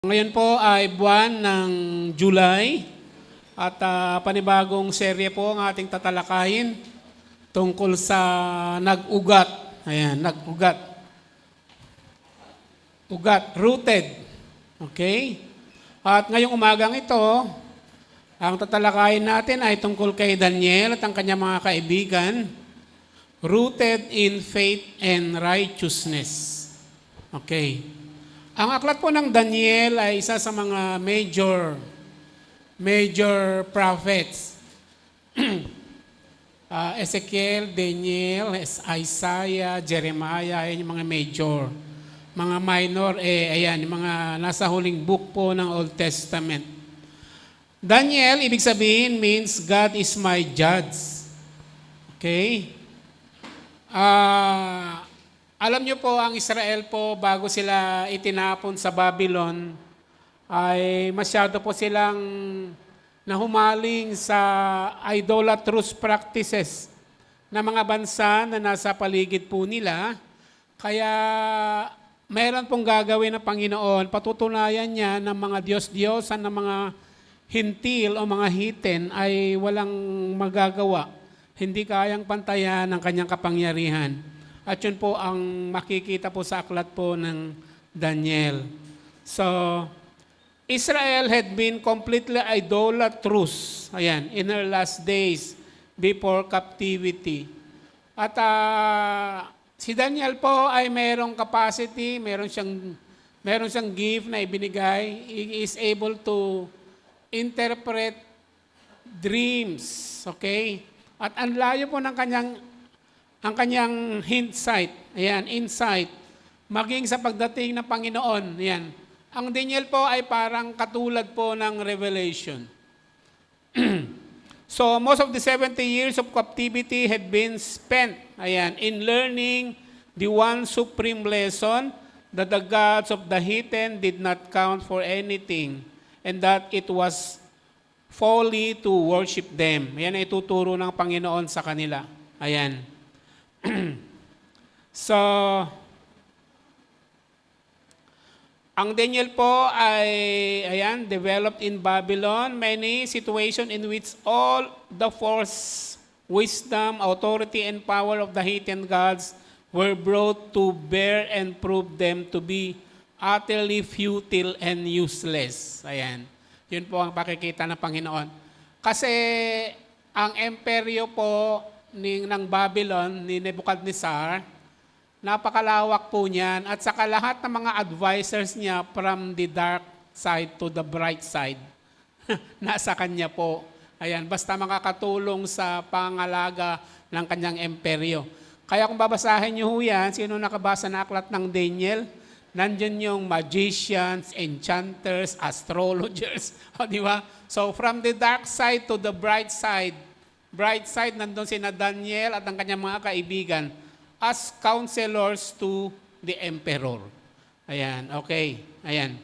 Ngayon po ay buwan ng July at panibagong serye po ang ating tatalakayin tungkol sa nag-ugat. Ayan, nag-ugat. Ugat, rooted. Okay? At ngayong umagang ito, ang tatalakayin natin ay tungkol kay Daniel at ang kanyang mga kaibigan, rooted in faith and righteousness. Okay. Ang aklat po ng Daniel ay isa sa mga major prophets. Ezekiel, Daniel, Isaiah, Jeremiah, ayan yung mga major. Mga minor, ayan, yung mga nasa huling book po ng Old Testament. Daniel, ibig sabihin, means God is my judge. Okay? Alam niyo po, ang Israel po, bago sila itinapon sa Babylon, ay masyado po silang nahumaling sa idolatrous practices na mga bansa na nasa paligid po nila. Kaya mayroon pong gagawin ng Panginoon, patutunayan niya ng mga Diyos-Diyosan, ng mga hintil o mga hiten ay walang magagawa. Hindi kayang pantayan ng kanyang kapangyarihan. At yun po ang makikita po sa aklat po ng Daniel. So, Israel had been completely idolatrous, ayan, in her last days before captivity. At si Daniel po ay mayroong capacity, meron siyang gift na ibinigay. He is able to interpret dreams, okay? At ang layo po ng kanyang insight, maging sa pagdating ng Panginoon, ayan. Ang Daniel po ay parang katulad po ng Revelation. So, most of the 70 years of captivity had been spent, ayan, in learning the one supreme lesson that the gods of the heathen did not count for anything and that it was folly to worship them. Ayan ay ituturo ng Panginoon sa kanila. Ayan. So, ang Daniel po ay, ayan, developed in Babylon, many situations in which all the force, wisdom, authority, and power of the heathen gods were brought to bear and prove them to be utterly futile and useless. Ayan. Yun po ang pakikita ng Panginoon. Kasi ang imperyo po ng Babylon, ni Nebuchadnezzar, napakalawak po niyan. At saka lahat ng mga advisors niya from the dark side to the bright side, nasa kanya po. Ayan, basta makakatulong sa pangalaga ng kanyang imperyo. Kaya kung babasahin niyo yan, sino nakabasa na aklat ng Daniel? Nandiyan yung magicians, enchanters, astrologers. O, di ba? So, from the dark side to the bright side, nandun sina Daniel at ang kanyang mga kaibigan as counselors to the emperor. Ayan, okay. Ayan.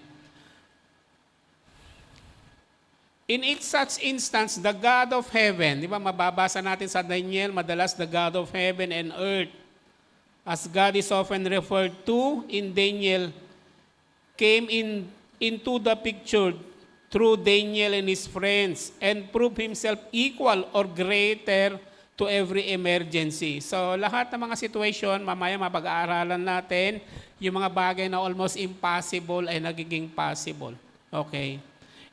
In each such instance, the God of heaven, di ba mababasa natin sa Daniel, madalas the God of heaven and earth, as God is often referred to in Daniel, came into the picture through Daniel and his friends and proved himself equal or greater to every emergency. So lahat ng mga situation, mamaya mapag-aaralan natin, yung mga bagay na almost impossible ay nagiging possible. Okay.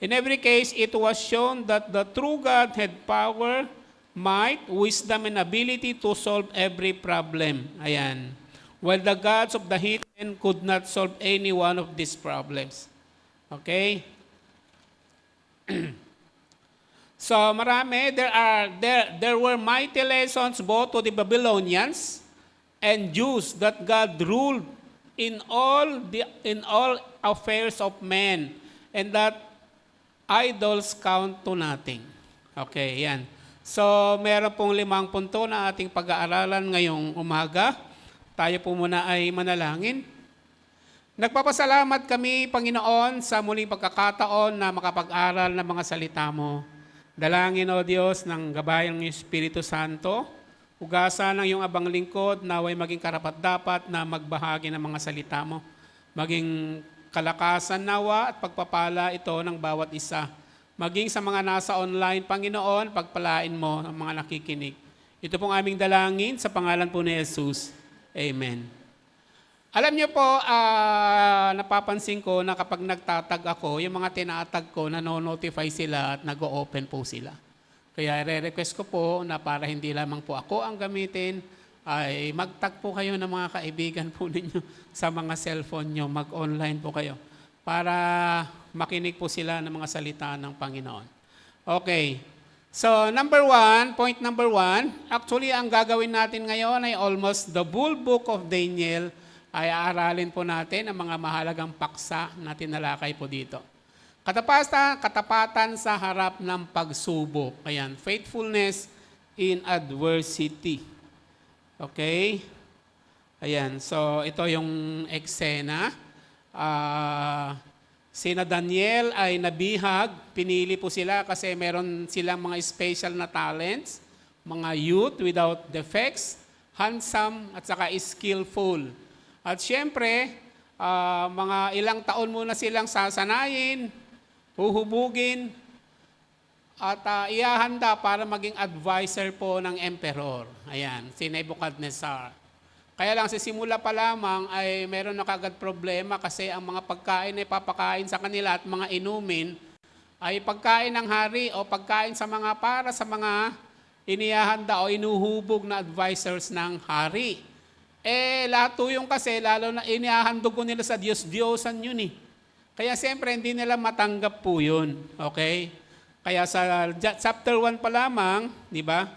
In every case, it was shown that the true God had power, might, wisdom, and ability to solve every problem. Ayan. While the gods of the heathen could not solve any one of these problems. Okay? So marami, there were mighty lessons both to the Babylonians and Jews that God ruled in all affairs of men and that idols count to nothing. Okay, yan. So meron pong 5 punto na ating pag-aaralan ngayong umaga. Tayo po muna ay manalangin. Nagpapasalamat kami, Panginoon, sa muling pagkakataon na makapag-aral ng mga salita mo. Dalangin, O Diyos, ng gabayan ng Espiritu Santo, ugasan ng iyong abang lingkod, naway maging karapat-dapat na magbahagi ng mga salita mo. Maging kalakasan nawa at pagpapala ito ng bawat isa. Maging sa mga nasa online, Panginoon, pagpalain mo ang mga nakikinig. Ito pong aming dalangin sa pangalan po ni Jesus. Amen. Alam niyo po, napapansin ko na kapag nagtatag ako, yung mga tinatag ko, nanonotify sila at nag-o-open po sila. Kaya re-request ko po na para hindi lamang po ako ang gamitin, ay mag-tag po kayo ng mga kaibigan po ninyo sa mga cellphone nyo, mag-online po kayo para makinig po sila ng mga salita ng Panginoon. Okay. So, point number one, actually ang gagawin natin ngayon ay almost the full book of Daniel ay aaralin po natin ang mga mahalagang paksa na tinalakay po dito. Katapatan sa harap ng pagsubok. Ayan, faithfulness in adversity. Okay? Ayan, so ito yung eksena. Sina Daniel ay nabihag, pinili po sila kasi meron silang mga special na talents, mga youth without defects, handsome at saka skillful. At syempre, mga ilang taon muna silang sasanayin, huhubugin, at iahanda para maging advisor po ng emperor. Ayan, si Nebuchadnezzar. Kaya lang sa simula pa lamang ay meron na kagad problema kasi ang mga pagkain ay papakain sa kanila at mga inumin ay pagkain ng hari o pagkain sa mga para sa mga inihahanda o inuhubog na advisors ng hari. Lahat yung kasi, lalo na inihahandog ko nila sa Diyos-Diyosan yun eh. Kaya siyempre, hindi nila matanggap po yun. Okay? Kaya sa chapter 1 pa lamang, di ba?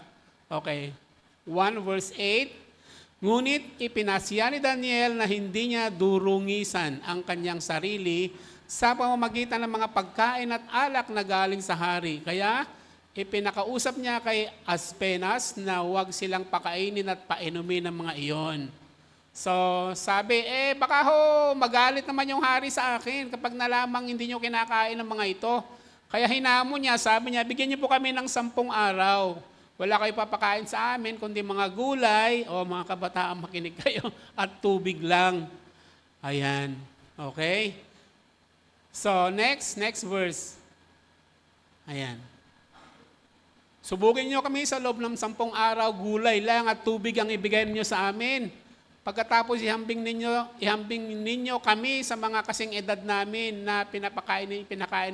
Okay. 1 verse 8, ngunit ipinasya ni Daniel na hindi niya durungisan ang kanyang sarili sa pamamagitan ng mga pagkain at alak na galing sa hari. Kaya, ipinakausap niya kay Aspenas na huwag silang pakainin at painumin ng mga iyon. So, sabi, baka magalit naman yung hari sa akin kapag nalamang hindi nyo kinakain ng mga ito. Kaya hinamon niya, sabi niya, bigyan niyo po kami ng 10 araw. Wala kayo papakain sa amin, kundi mga gulay, o mga kabataan makinig kayo, at tubig lang. Ayan. Okay? So, next verse. Ayan. Subukin nyo kami sa loob ng 10 araw, gulay lang at tubig ang ibigay niyo sa amin. Pagkatapos ihambing ninyo kami sa mga kasing edad namin na pinakain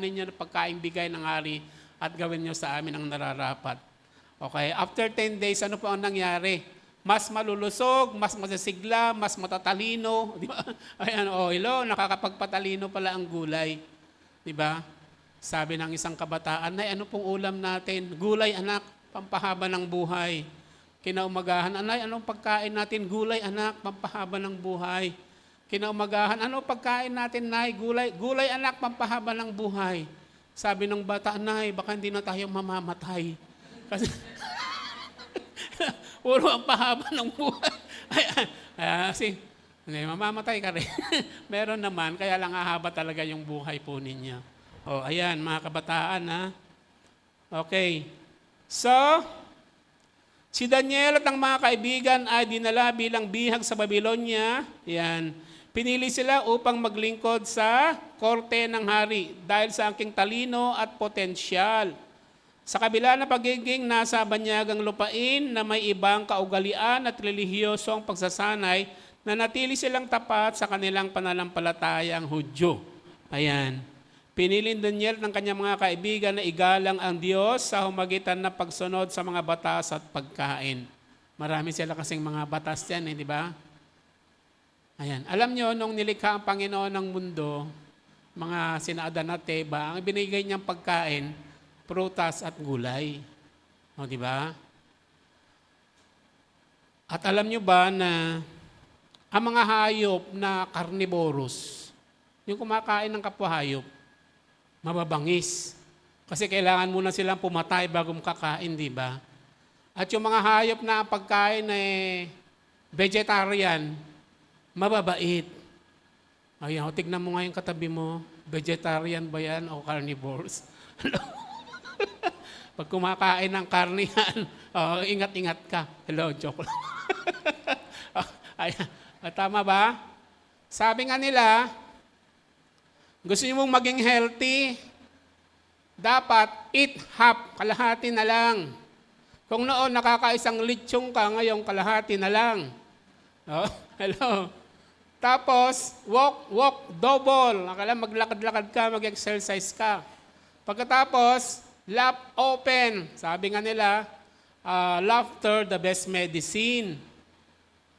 ninyo ng pagkain bigay ng hari at gawin niyo sa amin ang nararapat. Okay, after 10 days, ano po ang nangyari? Mas malulusog, mas masasigla, mas matatalino. Di ba? Ayan, hello, nakakapagpatalino pala ang gulay. Di ba? Sabi ng isang kabataan, ay ano pong ulam natin? Gulay anak, pampahaba ng buhay. Kinaumagahan, anay, anong pagkain natin? Gulay anak, pampahaba ng buhay. Kinaumagahan, ano pagkain natin, nay? Gulay anak, pampahaba ng buhay. Sabi ng bata, nay, baka hindi na tayo mamamatay. Kasi, puro ang pahaba ng buhay. Kasi, mamamatay ka rin. Meron naman, kaya lang hahaba talaga yung buhay po ninyo. Ayan, mga kabataan, ha? Okay. So, si Daniel at ang mga kaibigan ay dinala bilang bihag sa Babylonia. Yan. Pinili sila upang maglingkod sa korte ng hari dahil sa aking talino at potensyal. Sa kabila ng pagiging nasa banyagang lupain na may ibang kaugalian at relihiyosong pagsasanay, nanatili silang tapat sa kanilang pananampalatayang Hudyo. Ayan. Pinili Daniel ng kanyang mga kaibigan na igalang ang Diyos sa humagitan ng pagsunod sa mga batas at pagkain. Marami sila kasing mga batas yan, di ba? Ayan. Alam nyo, nung nilikha ang Panginoon ng mundo, mga sina Adan at Eva, ang binigay niyang pagkain, prutas at gulay. Di ba? At alam nyo ba na ang mga hayop na carnivorous, yung kumakain ng kapwa hayop, mababangis. Kasi kailangan muna silang pumatay bago makakain, di ba? At yung mga hayop na ang pagkain ay vegetarian, mababait. Ayan, tignan mo nga yung katabi mo, vegetarian ba yan o carnivores? Pag kumakain ng karne yan, ingat-ingat ka. Hello, joke lang. Ayan, tama ba? Sabi nga nila, Gusto niyo mong maging healthy? Dapat eat half, kalahati na lang. Kung noon nakakaisang lechong ka, ngayon kalahati na lang. Oh, hello. Tapos, walk double. Akala maglakad-lakad ka, mag-exercise ka. Pagkatapos, laugh open. Sabi nga nila, laughter the best medicine.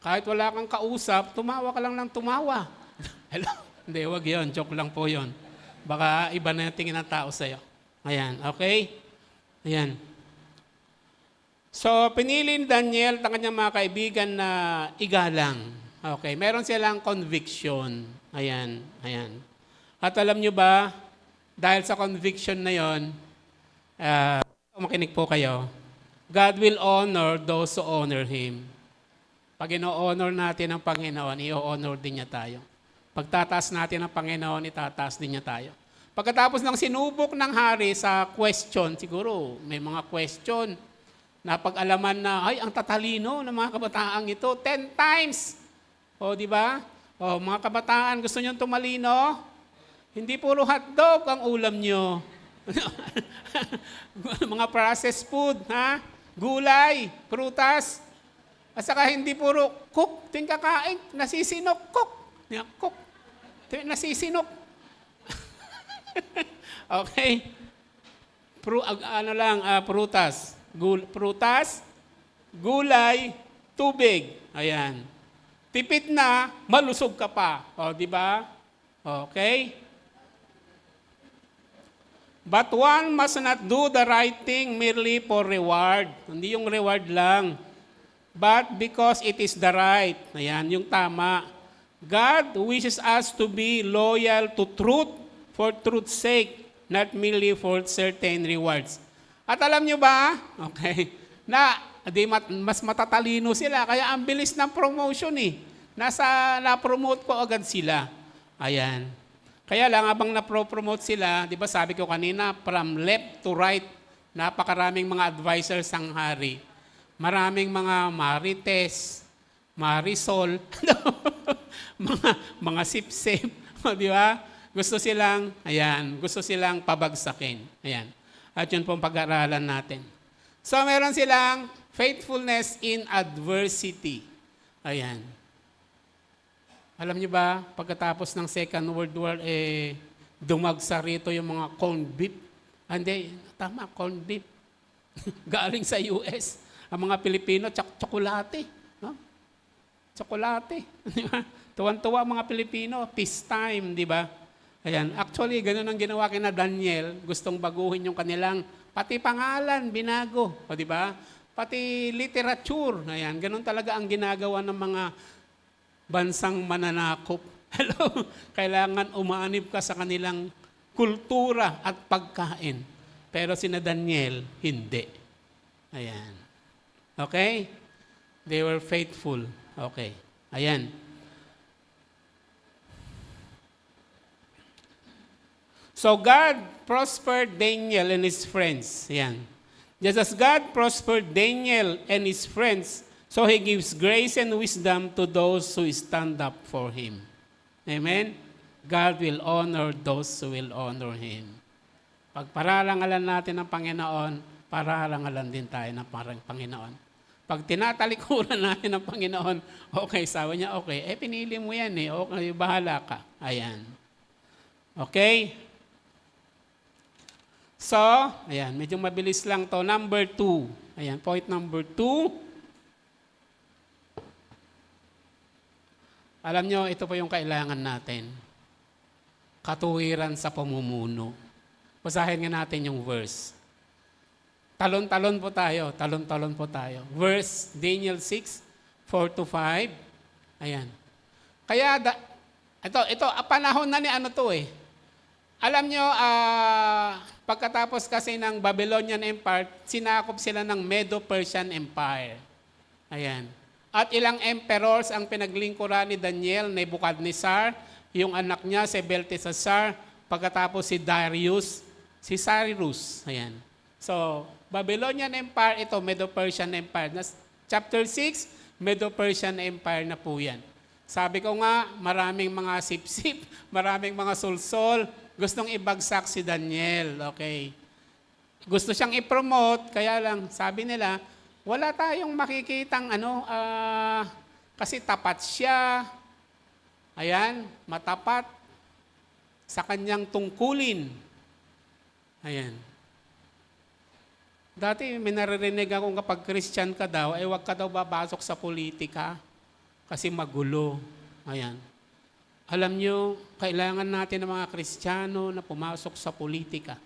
Kahit wala kang kausap, tumawa ka lang ng tumawa. Hello? Hindi, wag yun. Joke lang po yun. Baka iba na yung tingin ng tao sa'yo. Ayan, okay? Ayan. So, pinili ni Daniel ang kanyang mga kaibigan na igalang. Okay, meron silang conviction. Ayan, ayan. At alam nyo ba, dahil sa conviction na yon, makinig po kayo, God will honor those who honor Him. Pag ino-honor natin ang Panginoon, i-honor din niya tayo. Pagtataas natin ang Panginoon, itataas din niya tayo. Pagkatapos ng sinubok ng hari sa question, siguro may mga question na pag-alaman na, ay, ang tatalino ng mga kabataang ito, 10 times. O, di ba? O, mga kabataan, gusto nyo tumalino? Hindi puro hotdog ang ulam nyo. Mga processed food, ha? Gulay, prutas. At saka hindi puro cook, ting kakain, nasisinok, cook. Cook, nasisinok. Okay? Prutas. Prutas, gulay, tubig. Ayan. Tipid na, malusog ka pa. O, di ba? Okay? But one must not do the right thing merely for reward. Hindi yung reward lang. But because it is the right. Ayan, yung tama. God wishes us to be loyal to truth for truth's sake, not merely for certain rewards. At alam nyo ba? Okay. Mas matatalino sila, kaya ang bilis ng promotion eh. Na-promote ko agad sila. Ayan. Kaya lang, habang na-promote sila, di ba sabi ko kanina, from left to right, napakaraming mga advisors ang hari. Maraming mga marites, marisol, mga sip-sip, di ba? Gusto silang pabagsakin. Ayan. At yun pong pag-aaralan natin. So, meron silang faithfulness in adversity. Ayan. Alam niyo ba, pagkatapos ng Second World War, dumagsa rito yung mga corned beef. Tama, corned beef. Galing sa US. Ang mga Pilipino, tsokolate. No? Tsokolate. Tuwan-tuwa mga Pilipino, peace time, di ba? Ayan. Actually, ganun ang ginawa kina Daniel. Gustong baguhin yung kanilang pati pangalan, binago. O, di ba? Pati literature. Ayan. Ganun talaga ang ginagawa ng mga bansang mananakop. Hello? Kailangan umaanib ka sa kanilang kultura at pagkain. Pero sina Daniel, hindi. Ayan. Okay? They were faithful. Okay. Ayan. So God prospered Daniel and his friends. Yan. Just as God prospered Daniel and his friends, so He gives grace and wisdom to those who stand up for Him. Amen? God will honor those who will honor Him. Pag pararangalan natin ng Panginoon, pararangalan din tayo ng Panginoon. Pag tinatalikuran natin ng Panginoon, okay, sabi niya, okay, pinili mo yan okay, bahala ka. Ayan. Okay? So, ayan, medyo mabilis lang to. Number 2. Ayan, point number 2. Alam nyo, ito po yung kailangan natin. Katuwiran sa pamumuno. Basahin nga natin yung verse. Talon-talon po tayo. Verse, Daniel 6, 4-5. Ayan. Kaya, ito, panahon na ni Alam nyo, pagkatapos kasi ng Babylonian Empire, sinakop sila ng Medo-Persian Empire. Ayan. At ilang emperors ang pinaglingkuran ni Daniel, Nebuchadnezzar, yung anak niya si Belteshazzar, pagkatapos si Darius, si Cyrus. Ayan. So, Babylonian Empire, ito, Medo-Persian Empire. Chapter 6, Medo-Persian Empire na po yan. Sabi ko nga, maraming mga sip-sip, maraming mga sulsol, gustong ibagsak si Daniel. Okay. Gusto siyang i-promote, kaya lang, sabi nila, wala tayong makikitang kasi tapat siya. Ayan, matapat sa kanyang tungkulin. Ayan. Dati may naririnig ako kapag Christian ka daw, wag ka daw babasok sa politika kasi magulo. Ayan. Alam nyo, kailangan natin ng mga Kristiyano na pumasok sa politika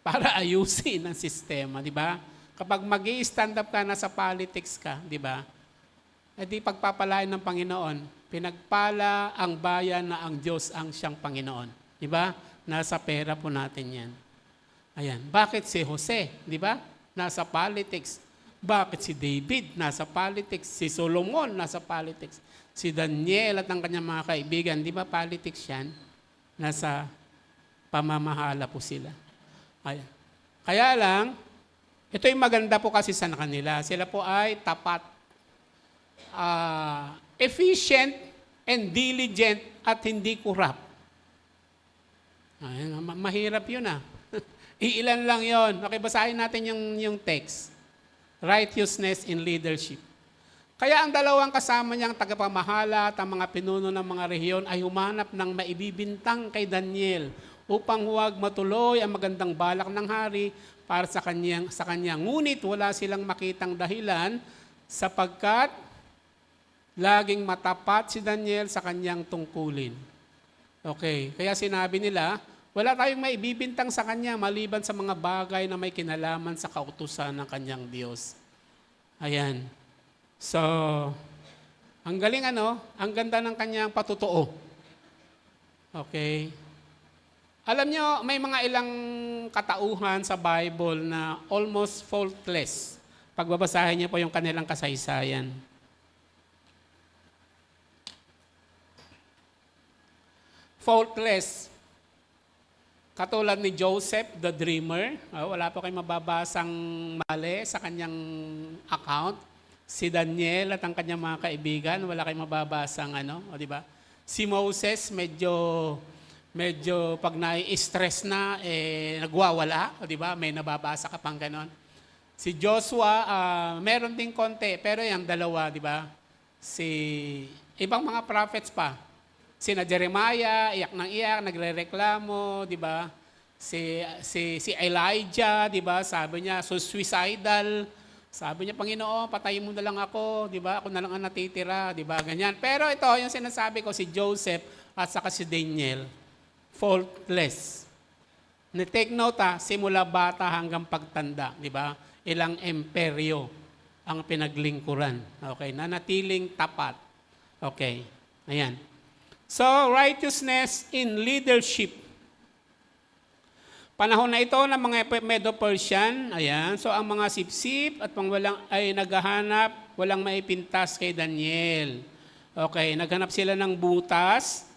para ayusin ang sistema, di ba? Kapag mag-i-stand up ka, nasa politics ka, di ba? Di pagpapalain ng Panginoon, pinagpala ang bayan na ang Diyos ang siyang Panginoon. Di ba? Nasa pera po natin yan. Ayan. Bakit si Jose, di ba? Nasa politics. Bakit si David? Nasa politics. Si Solomon, nasa politics. Si Daniel at ang kanyang mga kaibigan, di ba politics yan? Nasa pamamahala po sila. Ayan. Kaya lang, ito yung maganda po kasi sa kanila. Sila po ay tapat, efficient, and diligent at hindi corrupt. Ayan, mahirap yun Iilan lang yon. Okay, basahin natin yung text. Righteousness in leadership. Kaya ang dalawang kasama niyang tagapamahala at ang mga pinuno ng mga rehiyon ay humanap ng maibibintang kay Daniel upang huwag matuloy ang magandang balak ng hari para sa kanya. Ngunit wala silang makitang dahilan sapagkat laging matapat si Daniel sa kanyang tungkulin. Okay, kaya sinabi nila, wala tayong maibibintang sa kanya maliban sa mga bagay na may kinalaman sa kautusan ng kanyang Diyos. Ayan. So, ang galing ang ganda ng kanyang patutuo. Okay. Alam nyo, may mga ilang katauhan sa Bible na almost faultless. Pagbabasahin niyo po yung kanilang kasaysayan. Faultless. Katulad ni Joseph, the dreamer. Wala po kayong mababasang mali sa kanyang account. Si Daniel at ang kanyang mga kaibigan, wala kayong mababasang di ba? Si Moses, medyo pag nai-stress na, nagwawala, di ba? May nababasa ka pang ganon. Si Joshua, meron ding konti, pero yung dalawa, di ba? Si ibang mga prophets pa. Sina Jeremiah, iyak ng iyak, nagrereklamo, di ba? Si Elijah, di ba? Sabi niya, suicidal. Sabi niya, Panginoon, patayin mo na lang ako, di ba? Ako na lang ang natitira, di ba? Ganyan. Pero ito, yung sinasabi ko, si Joseph at saka si Daniel, faultless. Take note simula bata hanggang pagtanda, di ba? Ilang imperyo ang pinaglingkuran. Okay, nanatiling tapat. Okay, ayan. So, righteousness in leadership. Panahon na ito ng mga Medo-Persian, ayan. So, ang mga sipsip at pangwalang ay naghahanap, walang maipintas kay Daniel. Okay, naghanap sila ng butas.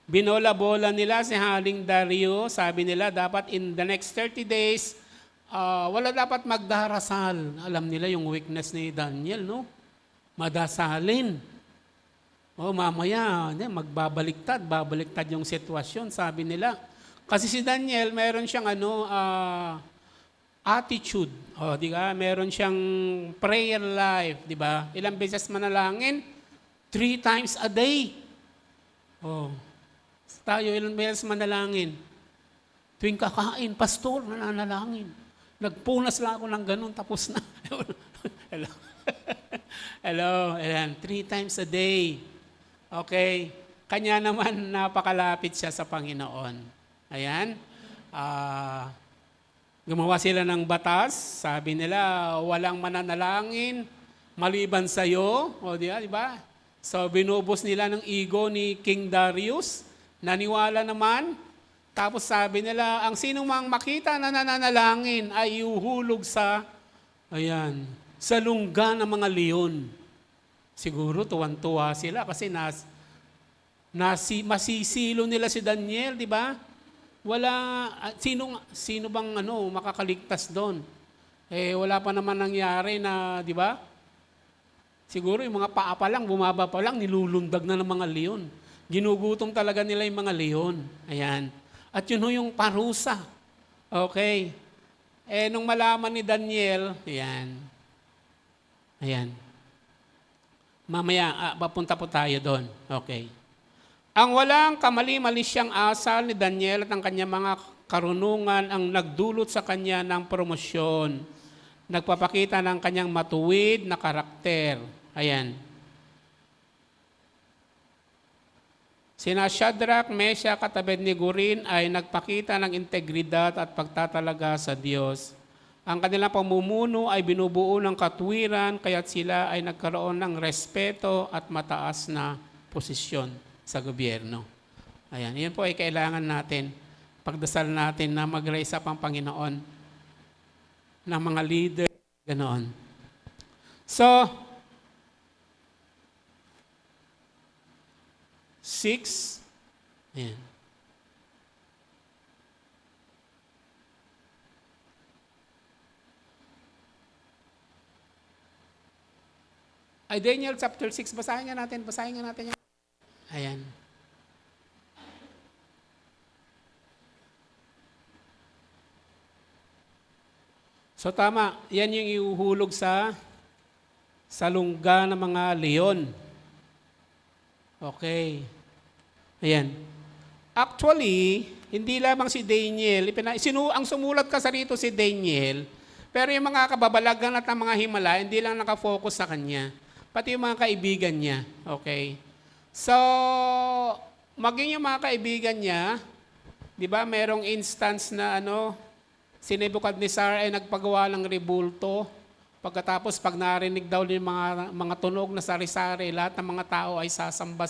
Binola-bola nila si Haring Dario. Sabi nila, dapat in the next 30 days, wala dapat magdarasal. Alam nila yung weakness ni Daniel, no? Madasalin. Mamaya, babaliktad yung sitwasyon, sabi nila. Kasi si Daniel, meron siyang attitude. Di ba? Meron siyang prayer life, di ba? Ilang beses manalangin? 3 times a day. Tayo, ilang beses manalangin? Tuwing kakain, pastor, nananalangin. Nagpunas lang ako ng ganun, tapos na. Hello. Hello. Ayan, 3 times a day. Okay. Kanya naman, napakalapit siya sa Panginoon. Ayan. Gumawa sila ng batas. Sabi nila, walang mananalangin maliban sa iyo. Di ba? So, binubos nila ng ego ni King Darius. Naniwala naman. Tapos sabi nila, ang sino mang makita na nananalangin ay iuhulog sa lungga ng mga leon. Siguro tuwan-tuwa sila kasi masisilo nila si Daniel, di ba? Sino bang makakaligtas doon? Wala pa naman nangyari na, di ba? Siguro yung mga paa pa lang, bumaba pa lang, nilulundag na ng mga leon. Ginugutom talaga nila yung mga leon. Ayan. At yun ho yung parusa. Okay. Nung malaman ni Daniel, ayan. Ayan. Mamaya, papunta po tayo doon. Okay. Ang walang kamali-mali siyang asal ni Daniel at ang kanyang mga karunungan ang nagdulot sa kanya ng promosyon. Nagpapakita ng kanyang matuwid na karakter. Ayan. Sina Shadrach, Meshach at Abednego rin ay nagpakita ng integridad at pagtatalaga sa Diyos. Ang kanilang pamumuno ay binubuo ng katwiran, kaya't sila ay nagkaroon ng respeto at mataas na posisyon sa gobyerno. Ayan, yan po ay kailangan natin. Pagdasal natin na mag-raise up ang Panginoon ng mga leader, ganoon. So, 6, ayan. Ay, Daniel chapter 6, basahin nga natin yan. Ayan. So tama, yan yung iuhulog sa lungga ng mga leon. Okay. Ayan. Actually, hindi lamang si Daniel, ang sumulat ka sa rito si Daniel, pero yung mga kababalagan at ang mga himala, hindi lang nakafocus sa kanya, pati yung mga kaibigan niya. Okay. So, maging yung mga kaibigan niya, di ba, merong instance na si Nebuchadnezzar ay nagpagawa ng rebulto. Pagkatapos, pag narinig daw yung mga tunog na sari-sari, lahat ng mga tao ay sasamba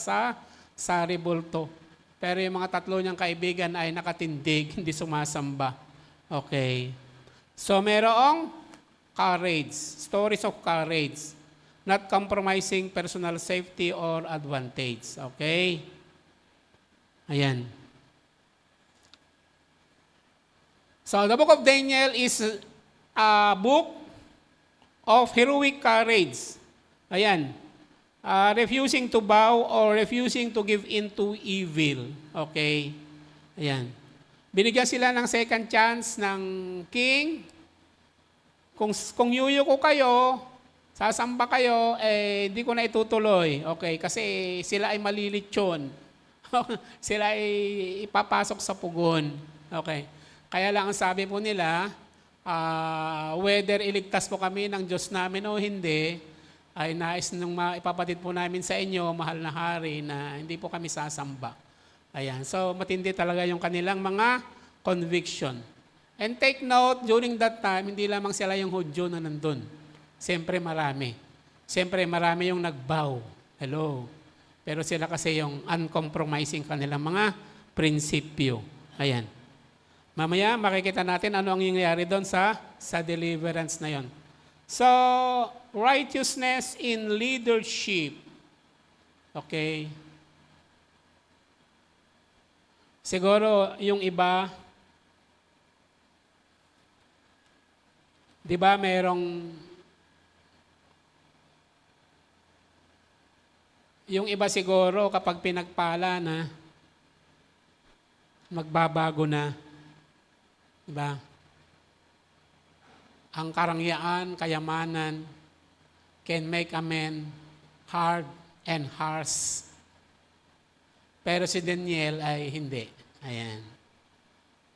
sa rebulto. Pero yung mga tatlo niyang kaibigan ay nakatindig, hindi sumasamba. Okay. So, merong courage, stories of courage, not compromising personal safety or advantage. Okay? Ayan. So, the book of Daniel is a book of heroic courage. Ayan. Refusing to bow or refusing to give in to evil. Okay? Ayan. Binigyan sila ng second chance ng king. Kung yuyuko kayo, sasamba kayo, hindi ko na itutuloy. Okay? Kasi sila ay malilitsyon. Sila ay ipapasok sa pugon. Okay? Kaya lang ang sabi po nila, whether iligtas po kami ng Diyos namin o hindi, ay nais nung ipapatid po namin sa inyo, mahal na hari, na hindi po kami sasamba. Ayan. So, matindi talaga yung kanilang mga conviction. And take note, during that time, hindi lamang sila yung Hudyo na nandun. Siyempre marami. Siyempre marami yung nagbow. Hello. Pero sila kasi yung uncompromising kanilang mga prinsipyo. Ayan. Mamaya, makikita natin ano ang nangyayari doon sa deliverance na yon. So, righteousness in leadership. Okay. Siguro, yung iba, di ba yung iba siguro kapag pinagpala na, magbabago na. Diba? Ang karangyaan, kayamanan can make a man hard and harsh. Pero si Daniel ay hindi. Ayan.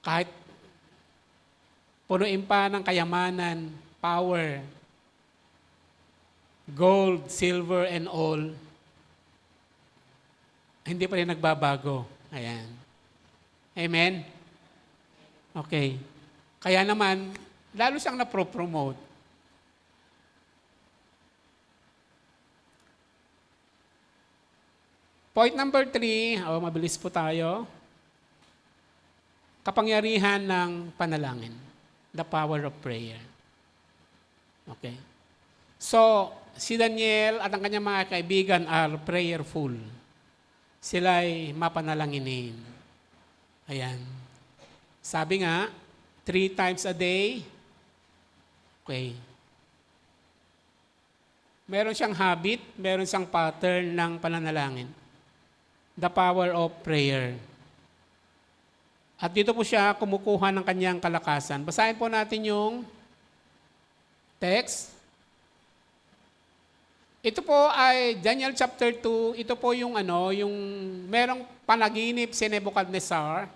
Kahit punuin pa ng kayamanan, power, gold, silver, and all, hindi pa rin nagbabago. Ayan. Amen? Okay. Kaya naman, lalo siyang napropromote. Point number 3, mabilis po tayo. Kapangyarihan ng panalangin. The power of prayer. Okay. So, si Daniel at ang kanyang mga kaibigan are prayerful. Sila ay mapanalanginin. Ayan. Sabi nga, 3 times a day. Okay. Meron siyang habit, meron siyang pattern ng pananalangin. The power of prayer. At dito po siya kumukuha ng kanyang kalakasan. Basahin po natin yung text. Ito po ay Daniel chapter 2. Ito po yung yung merong panaginip si Nebuchadnezzar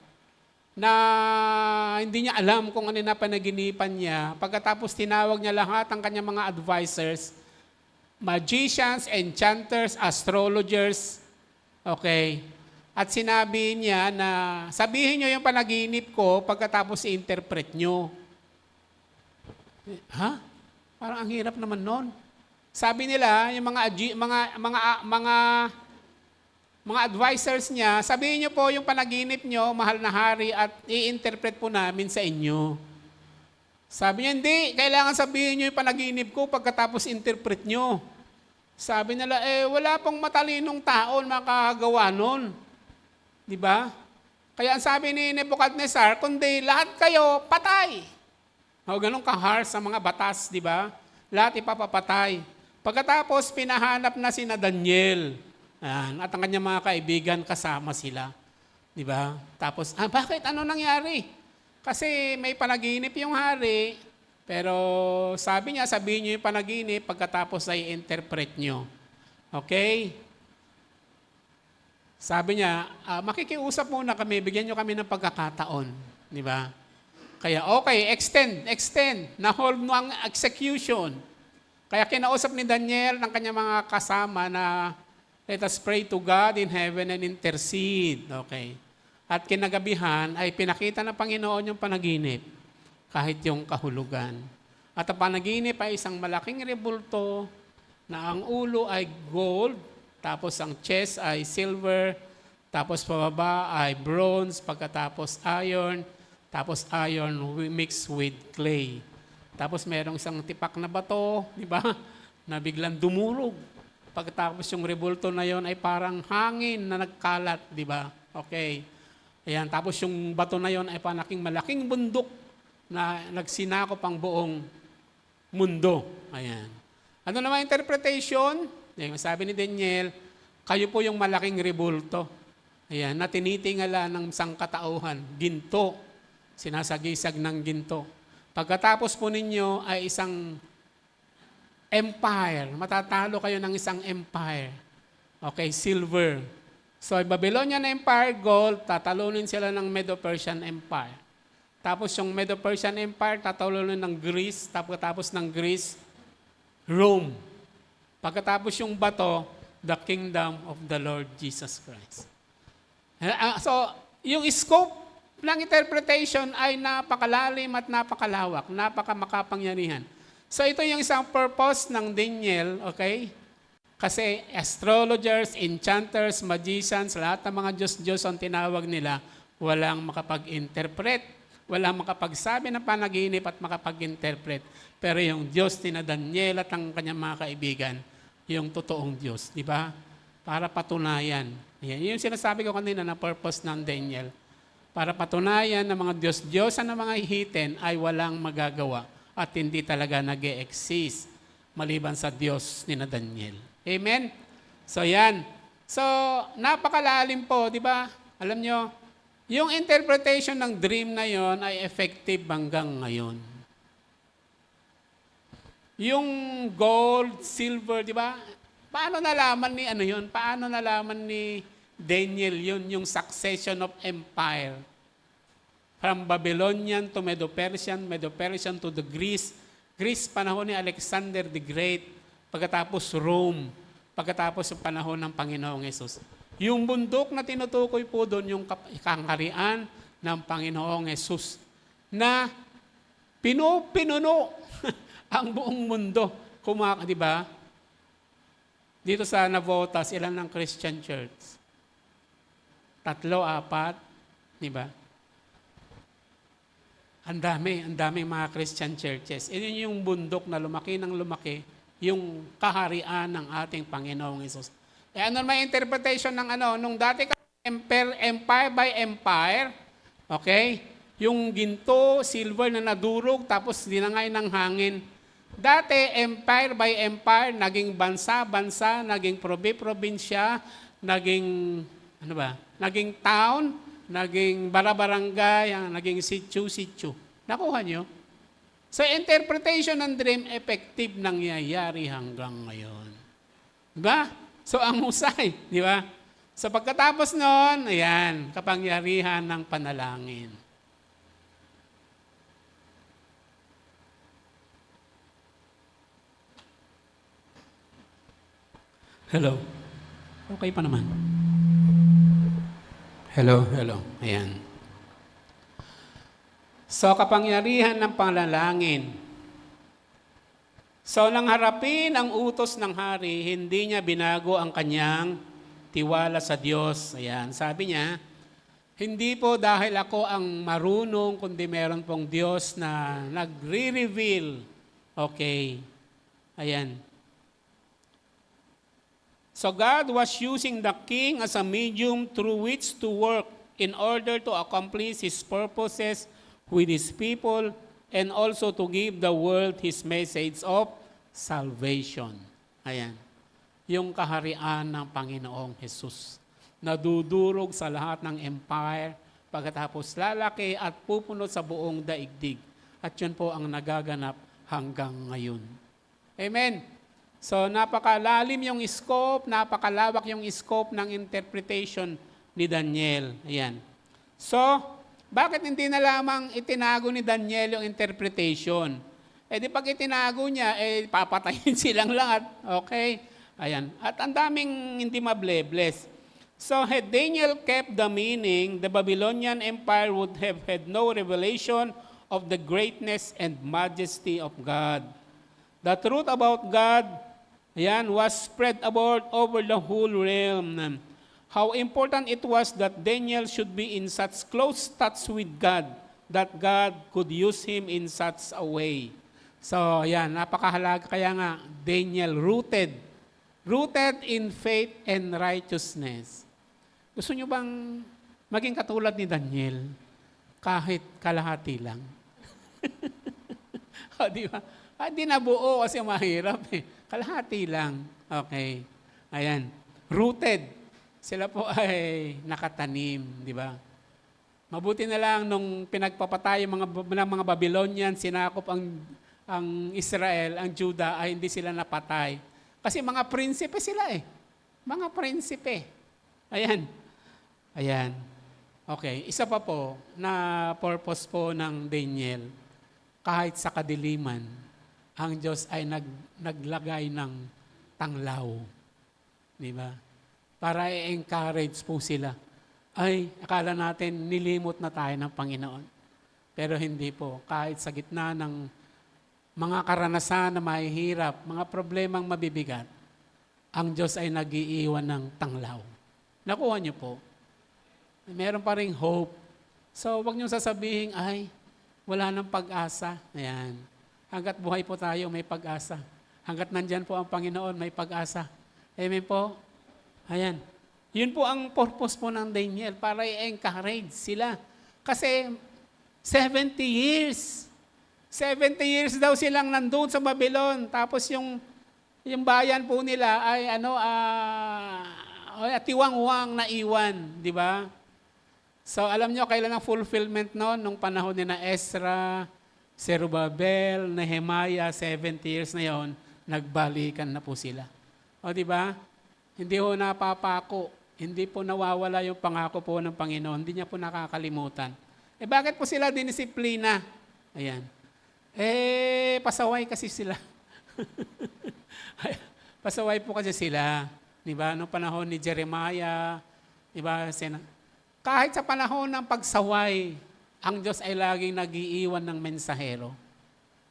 na hindi niya alam kung ano na panaginipan niya. Pagkatapos tinawag niya lahat ang kanyang mga advisors, magicians, enchanters, astrologers. Okay. At sinabi niya na sabihin niyo yung panaginip ko pagkatapos i-interpret niyo. Ha? Parang ang hirap naman nun. Sabi nila, yung mga advisors niya, sabihin niyo po yung panaginip niyo, mahal na hari, at i-interpret po namin sa inyo. Sabi niya, hindi, kailangan sabihin niyo yung panaginip ko pagkatapos interpret niyo. Sabi nila, wala pong matalinong tao na makakagawa nun. Di ba? Kaya ang sabi ni Nebuchadnezzar, kundi lahat kayo patay. O ganun ka-harsh sa mga batas, di ba? Lahat ipapapatay. Pagkatapos, pinahanap na sina Daniel. At ang kanyang mga kaibigan kasama sila. Di ba? Tapos, bakit? Ano nangyari? Kasi may panaginip yung hari, pero sabi niya, sabihin niyo yung panaginip, pagkatapos ay interpret niyo. Okay? Sabi niya, makikiusap muna kami, bigyan niyo kami ng pagkakataon. Di ba? Kaya okay, extend. Na-hold mo ang execution. Kaya kinausap ni Daniel ng kanyang mga kasama na let us pray to God in heaven and intercede. Okay. At kinagabihan ay pinakita ng Panginoon yung panaginip, kahit yung kahulugan. At ang panaginip ay isang malaking rebulto na ang ulo ay gold, tapos ang chest ay silver, tapos pababa ay bronze, pagkatapos iron, tapos iron mixed with clay. Tapos merong isang tipak na bato, di ba, na biglang dumurog. Pagkatapos yung rebulto na yon ay parang hangin na nagkalat, di ba? Okay. Ayan, tapos yung bato na yon ay panaking malaking bundok na nagsinakop ang buong mundo. Ayan. Ano naman interpretation? Ayan, sabi ni Daniel, kayo po yung malaking rebulto. Ayan, na tinitingala ng sangkatauhan, ginto, sinasagisag ng ginto. Pagkatapos po ninyo ay isang empire. Matatalo kayo ng isang empire. Okay, silver. So, Babylonian Empire, gold, tatalunin sila ng Medo-Persian Empire. Tapos yung Medo-Persian Empire, tatalunin ng Greece. Tapos ng Greece, Rome. Pagkatapos yung bato, the kingdom of the Lord Jesus Christ. So, yung scope ng interpretation ay napakalalim at napakalawak, napakamakapangyarihan. So, ito yung isang purpose ng Daniel, okay? Kasi astrologers, enchanters, magicians, lahat ng mga Diyos-Diyos ang tinawag nila, walang makapag-interpret, walang makapagsabi ng panaginip at makapag-interpret. Pero yung Diyos ni Daniel at ang kanyang mga kaibigan, yung totoong Diyos, di ba? Para patunayan. Yan yung sinasabi ko kanina na purpose ng Daniel. Para patunayan ng mga Diyos-Diyosan ng mga hihitin ay walang magagawa at hindi talaga nag-e-exist maliban sa Diyos ni Daniel. Amen? So yan. So napakalalim po, di ba? Alam nyo, yung interpretation ng dream na yon ay effective hanggang ngayon. Yung gold, silver, di ba? Paano nalaman ni yun? Paano nalaman ni Daniel yun, yung succession of empire? From Babylonian to Medo-Persian, Medo-Persian to the Greece, Greece panahon ni Alexander the Great, pagkatapos Rome, pagkatapos yung panahon ng Panginoong Yesus. Yung bundok na tinutukoy po doon, yung kaharian ng Panginoong Yesus, na pinuno ang buong mundo. Di ba? Dito sa Navotas, ilan ng Christian Church? 3, 4, di ba? Ang daming mga Christian churches. Ito yung bundok na lumaki ng lumaki, yung kaharian ng ating Panginoong Hesus. Ano may interpretation ng nung dati ka empire by empire, okay? Yung ginto, silver na nadurog, tapos dinangay ng hangin. Dati, empire by empire, naging bansa-bansa, naging probinsya, naging, ano ba, naging town, naging barabarangay, naging sityo-sityo. Nakuha nyo? So, interpretation ng dream, effective nangyayari hanggang ngayon. Diba? So, ang husay, di ba? So, pagkatapos nun, ayan, kapangyarihan ng panalangin. Hello. Okay pa naman. Hello. Ayan. So, kapangyarihan ng panalangin. So, nang harapin ang utos ng hari, hindi niya binago ang kanyang tiwala sa Diyos. Ayan, sabi niya, hindi po dahil ako ang marunong, kundi meron pong Diyos na nagre-reveal. Okay. Ayan. So God was using the king as a medium through which to work in order to accomplish His purposes with His people and also to give the world His message of salvation. Ayan. Yung kaharian ng Panginoong Jesus. Nadudurog sa lahat ng empire, pagkatapos lalaki at pupuno sa buong daigdig. At yun po ang nagaganap hanggang ngayon. Amen. So napakalalim yung scope, napakalawak yung scope ng interpretation ni Daniel. Ayan. So, bakit hindi na lamang itinago ni Daniel yung interpretation? Di pag itinago niya, papatayin silang lahat. Okay? Ayan. At ang daming hindi mabless. So, had Daniel kept the meaning, the Babylonian Empire would have had no revelation of the greatness and majesty of God. The truth about God, ayan, was spread about over the whole realm. How important it was that Daniel should be in such close touch with God, that God could use him in such a way. So, ayan, napakahalaga. Kaya nga, Daniel rooted in faith and righteousness. Gusto nyo bang maging katulad ni Daniel? Kahit kalahati lang. O, di ba? Di na buo kasi mahirap eh. Kalahati lang. Okay. Ayan. Rooted. Sila po ay nakatanim, di ba? Mabuti na lang nung pinagpapatay ng mga Babylonian, sinakop ang Israel, ang Judah, ay hindi sila napatay. Kasi mga prinsipe sila eh. Mga prinsipe. Ayan. Ayan. Okay. Isa pa po na purpose po ng Daniel, kahit sa kadiliman, ang Diyos ay naglagay ng tanglaw. Di ba? Para i-encourage po sila. Ay, akala natin nilimot na tayo ng Panginoon. Pero hindi po. Kahit sa gitna ng mga karanasan na mahihirap, mga problemang mabibigat, ang Diyos ay nag-iiwan ng tanglaw. Nakuha niyo po. Meron pa ring hope. So, huwag niyo sasabihin, ay, wala nang pag-asa. Ayan. Hanggat buhay po tayo, may pag-asa. Hanggat nandyan po ang Panginoon, may pag-asa. Amen po? Ayan. Yun po ang purpose po ng Daniel, para i-encourage sila. Kasi 70 years. 70 years daw silang nandun sa Babylon. Tapos yung bayan po nila ay tiwang-wang na iwan. Di ba? So alam nyo, kailan ang fulfillment noon? Nung panahon ni na Ezra, Zerubbabel, Nehemiah, 70 years na yon, nagbalikan na po sila. O di ba? Hindi po napapako. Hindi po nawawala yung pangako po ng Panginoon. Hindi niya po nakakalimutan. Bakit po sila dinisiplina? Ayan. Pasaway kasi sila. Pasaway po kasi sila. Di ba? Noong panahon ni Jeremiah, di ba? Kahit sa panahon ng pagsaway, ang Diyos ay laging nag-iiwan ng mensahero.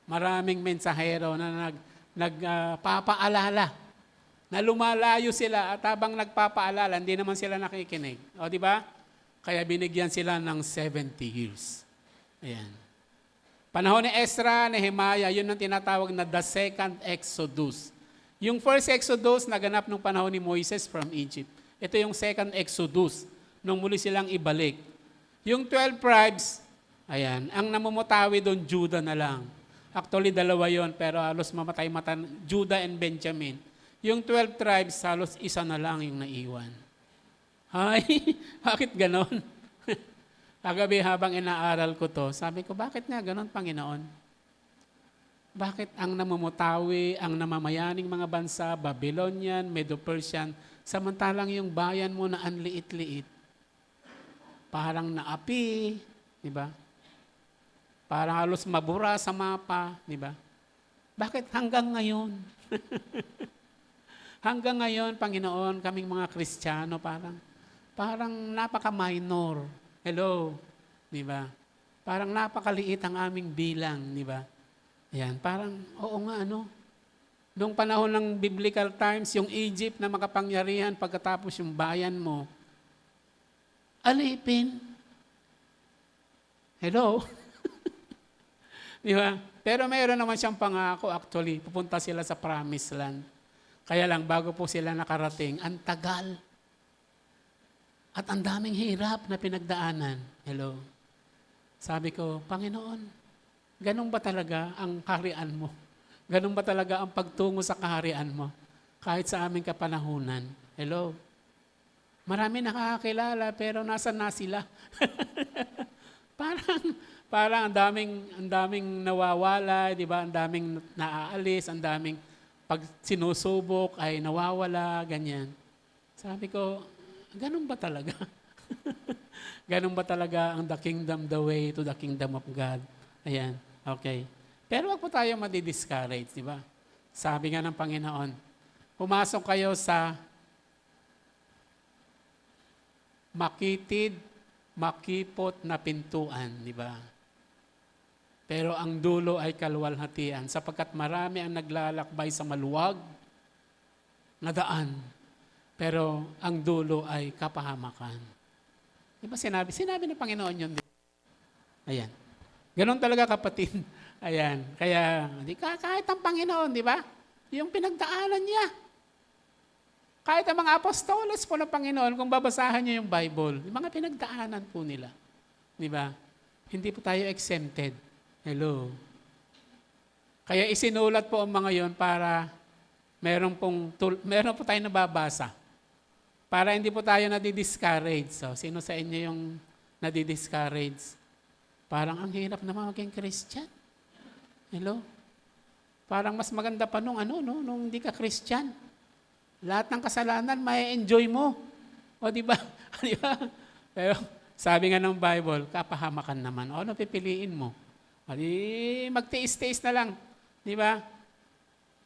Maraming mensahero na nagpapaalala. Na lumalayo sila at habang nagpapaalala, hindi naman sila nakikinig. O, di ba? Kaya binigyan sila ng 70 years. Ayan. Panahon ni Ezra, Nehemiah, yun ang tinatawag na the second Exodus. Yung first Exodus, naganap nung panahon ni Moises from Egypt. Ito yung second Exodus, nung muli silang ibalik. Yung 12 tribes, ayan, ang namumutawi doon, Judah na lang. Actually, dalawa yon pero halos mamatay-mata, Judah and Benjamin. Yung 12 tribes, halos isa na lang yung naiwan. Ay, bakit ganon? Kagabi habang inaaral ko to, sabi ko, bakit nga ganon, Panginoon? Bakit ang namumutawi, ang namamayaning mga bansa, Babylonian, Medo-Persian, samantalang yung bayan mo na anliit-liit, parang naapi, di ba? Parang halos mabura sa mapa, di ba? Bakit hanggang ngayon? Hanggang ngayon, Panginoon, kaming mga Kristiyano, parang napaka-minor. Hello, di ba? Parang napakaliit ang aming bilang, di ba? Ayan, parang, oo nga, Noong panahon ng biblical times, yung Egypt na makapangyarihan pagkatapos yung bayan mo, alipin. Hello? Di ba? Pero mayroon naman siyang pangako actually, pupunta sila sa promised land. Kaya lang, bago po sila nakarating, ang tagal. At ang daming hirap na pinagdaanan. Hello? Sabi ko, Panginoon, ganun ba talaga ang kaharian mo? Ganun ba talaga ang pagtungo sa kaharian mo? Kahit sa aming kapanahunan. Hello? Marami nakakakilala pero nasan na sila? parang ang daming nawawala, di ba? Ang daming naaalis, ang daming pag sinusubok ay nawawala, ganyan. Sabi ko, ganun ba talaga? Ganun ba talaga ang the kingdom, the way to the kingdom of God? Ayan, okay. Pero wag po tayo madi-discourage, di ba? Sabi nga ng Panginoon, pumasok kayo sa makitid, makipot na pintuan, di ba? Pero ang dulo ay kaluwalhatian sapagkat marami ang naglalakbay sa maluwag na daan. Pero ang dulo ay kapahamakan. Di ba sinabi ng Panginoon yun? Ayan. Ganon talaga kapatid. Ayan. Kaya, kahit ang Panginoon, di ba? Yung pinagdaanan niya. Kahit ang mga apostoles po ng Panginoon, kung babasahan niyo yung Bible, yung mga pinagdaanan po nila. Di ba? Hindi po tayo exempted. Hello. Kaya isinulat po ang mga yon para meron po tayo nababasa. Para hindi po tayo nadi-discourage. So, sino sa inyo yung nadi-discourage? Parang ang hirap naman maging Christian. Hello? Parang mas maganda pa nung hindi ka Christian. Lahat ng kasalanan, may enjoy mo. O, di ba? Di ba? Pero, sabi nga ng Bible, kapahamakan naman. O, ano pipiliin mo? O, di, magtiis-tiis na lang. Di ba?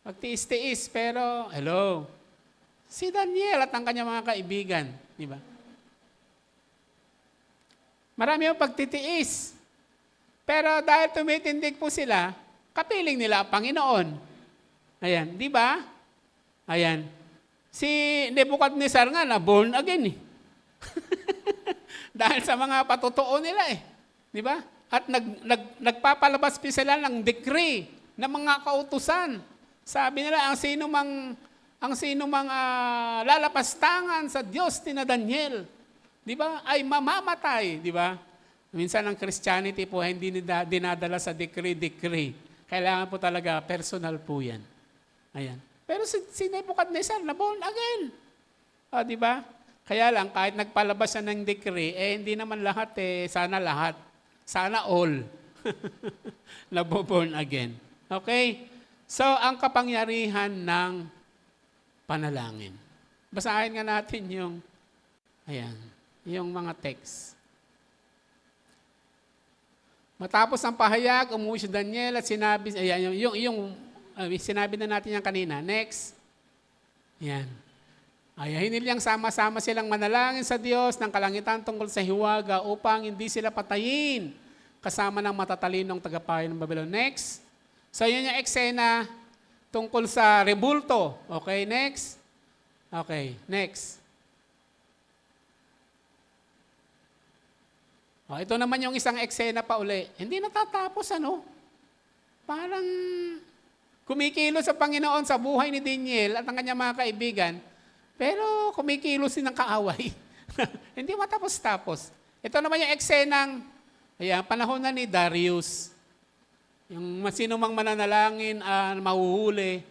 Magtiis-tiis, pero, hello, si Daniel at ang kanyang mga kaibigan. Di ba? Marami yung pagtitiis. Pero dahil tumitindig po sila, kapiling nila ang Panginoon. Ayan, di ba? Ayan. Si Nebuchadnezzar nga na born again eh. Dahil sa mga patotoo nila eh. Di ba? At nagpapalabas pa sila ng decree ng mga kautusan. Sabi nila, ang sino mang lalapastangan sa Diyos ni Daniel, di ba? Ay mamamatay, di ba? Minsan ang Christianity po hindi dinadala sa decree. Kailangan po talaga personal po yan. Ayan. Pero si Nebuchadnezzar na born again. O, di ba? Kaya lang, kahit nagpalabas siya ng decree, hindi naman lahat sana lahat. Sana all. Nabo-born again. Okay? So, ang kapangyarihan ng panalangin. Basahin nga natin yung mga text. Matapos ang pahayag, umuwi si Daniel at sinabi, sinabi na natin yan kanina. Next. Yan. Hinil sama-sama silang manalangin sa Diyos ng kalangitan tungkol sa hiwaga upang hindi sila patayin kasama ng matatalinong tagapayo ng Babylon. Next. So yun yung eksena tungkol sa rebulto. Okay, next. Okay, next. Ito naman yung isang eksena pa uli. Hindi natatapos, Parang kumikilos sa Panginoon sa buhay ni Daniel at ang kanyang mga kaibigan, pero kumikilos din ng kaaway. Hindi matapos-tapos. Ito naman yung eksenang, panahon na ni Darius. Yung sino mang mananalangin mahuhuli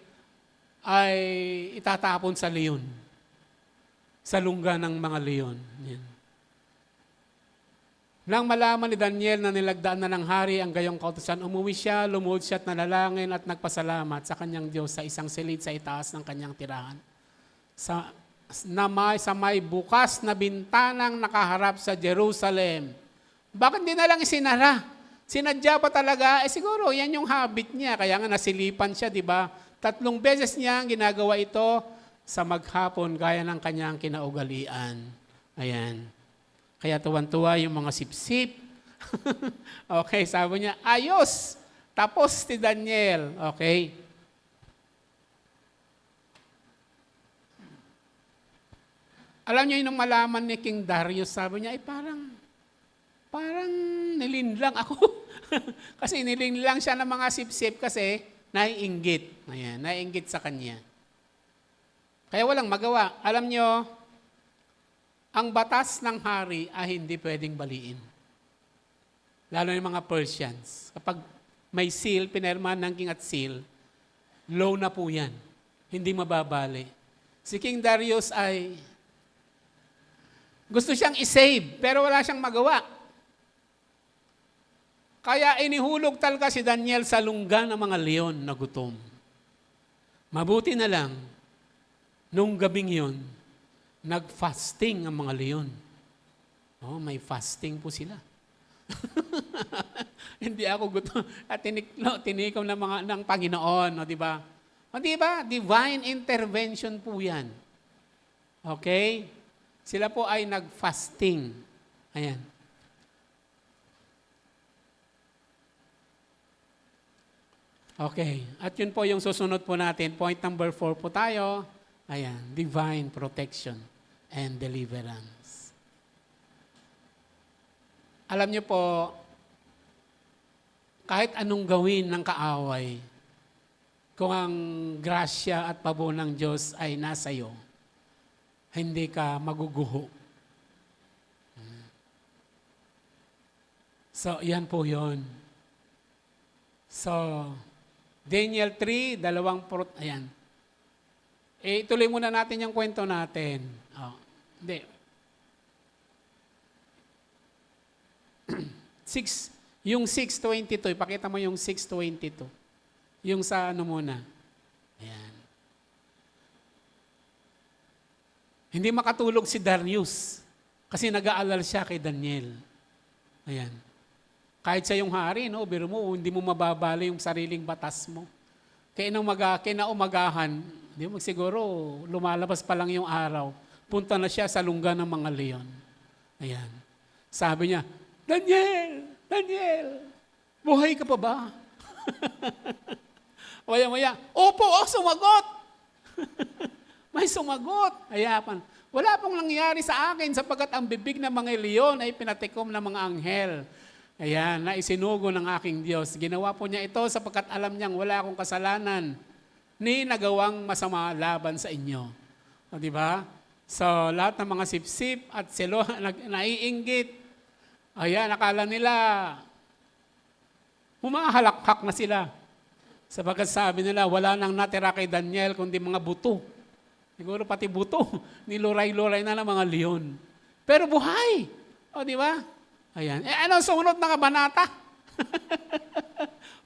ay itatapon sa leon. Sa lungga ng mga leon. Yan. Nang malaman ni Daniel na nilagdaan na ng hari ang gayong kautusan, umuwi siya, lumuhod siya at nanalangin at nagpasalamat sa kanyang Diyos sa isang silid sa itaas ng kanyang tirahan. Sa may bukas na bintanang nakaharap sa Jerusalem. Bakit di na lang isinara? Sinadya pa talaga? Siguro yan yung habit niya. Kaya nga nasilipan siya, di ba? 3 beses niya ginagawa ito sa maghapon gaya ng kanyang kinaugalian. Ayan. Kaya tuwan-tuwa yung mga sipsip. Okay, sabi niya, ayos! Tapos si Daniel. Okay. Alam niyo yung malaman ni King Darius, sabi niya, parang nilinlang ako. Kasi nilinlang siya ng mga sipsip kasi naiinggit. Ayan, naiinggit sa kanya. Kaya walang magawa. Alam niyo, ang batas ng hari ay hindi pwedeng baliin. Lalo yung mga Persians. Kapag may seal, pinirmahan ng king at seal, law na po yan. Hindi mababali. Si King Darius ay gusto siyang isave, pero wala siyang magawa. Kaya inihulog talaga si Daniel sa lungga ng mga leon na gutom. Mabuti na lang, nung gabing yon, nag-fasting ang mga leon. Oh, may fasting po sila. Hindi ako gutom. At tinikom ng Panginoon, no, di ba? O, di ba? Divine intervention po yan. Okay? Sila po ay nag-fasting. Ayan. Okay. At yun po yung susunod po natin. Point number 4 po tayo. Ayan. Divine protection and deliverance. Alam niyo po, kahit anong gawin ng kaaway, kung ang grasya at pabor ng Diyos ay nasa iyo, hindi ka maguguho. So, yan po yun. So, Daniel 3, ayan. Ituloy muna natin yung kwento natin. Hindi. yung 6:22, ipakita mo yung 6:22. Yung sa ano muna. Ayan. Hindi makatulog si Darius kasi nag-aalala siya kay Daniel. Ayan. Kahit sa yung hari, no, biro mo, hindi mo mababali yung sariling batas mo. Kinaumagahan, di mo siguro lumalabas pa lang yung araw, punta na siya sa lungga ng mga leon. Ayan. Sabi niya, Daniel, buhay ka pa ba? Maya-maya, opo, sumagot! May sumagot. Ayapan. Wala pong nangyari sa akin sapagkat ang bibig ng mga leon ay pinatikom ng mga anghel. Ayan, na isinugo ng aking Diyos. Ginawa po niya ito sapagkat alam niyang wala akong kasalanan ni nagawang masama laban sa inyo. O, di ba? So, lahat ng mga sipsip at silo naiinggit. Ayan, akala nila humahalakak na sila. Sapagkat sabi nila, wala nang natira kay Daniel kundi mga buto. Siguro pati buto, niluray-luray na ng mga leon. Pero buhay. O, di ba? Ayan. Ano sumunod na kabanata?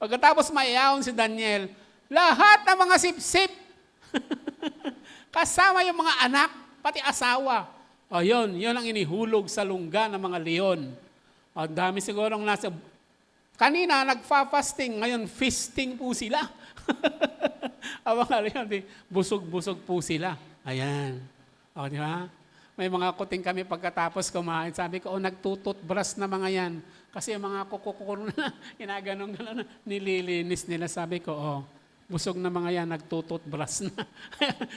Pagkatapos maiyaon si Daniel, lahat ng mga sipsip, kasama yung mga anak, pati asawa. O yun ang inihulog sa lungga ng mga leon. O dami sigurong nasa, kanina nagfa-fasting, ngayon feasting po sila. Ang mga leon, busog-busog po sila. Ayan. O di ba? May mga kuting kami pagkatapos kumain. Sabi ko, nagtututbrush na mga yan. Kasi yung mga kukukulo na, ginaganon-ganon na, nililinis nila. Sabi ko, busog na mga yan, nagtututbrush na.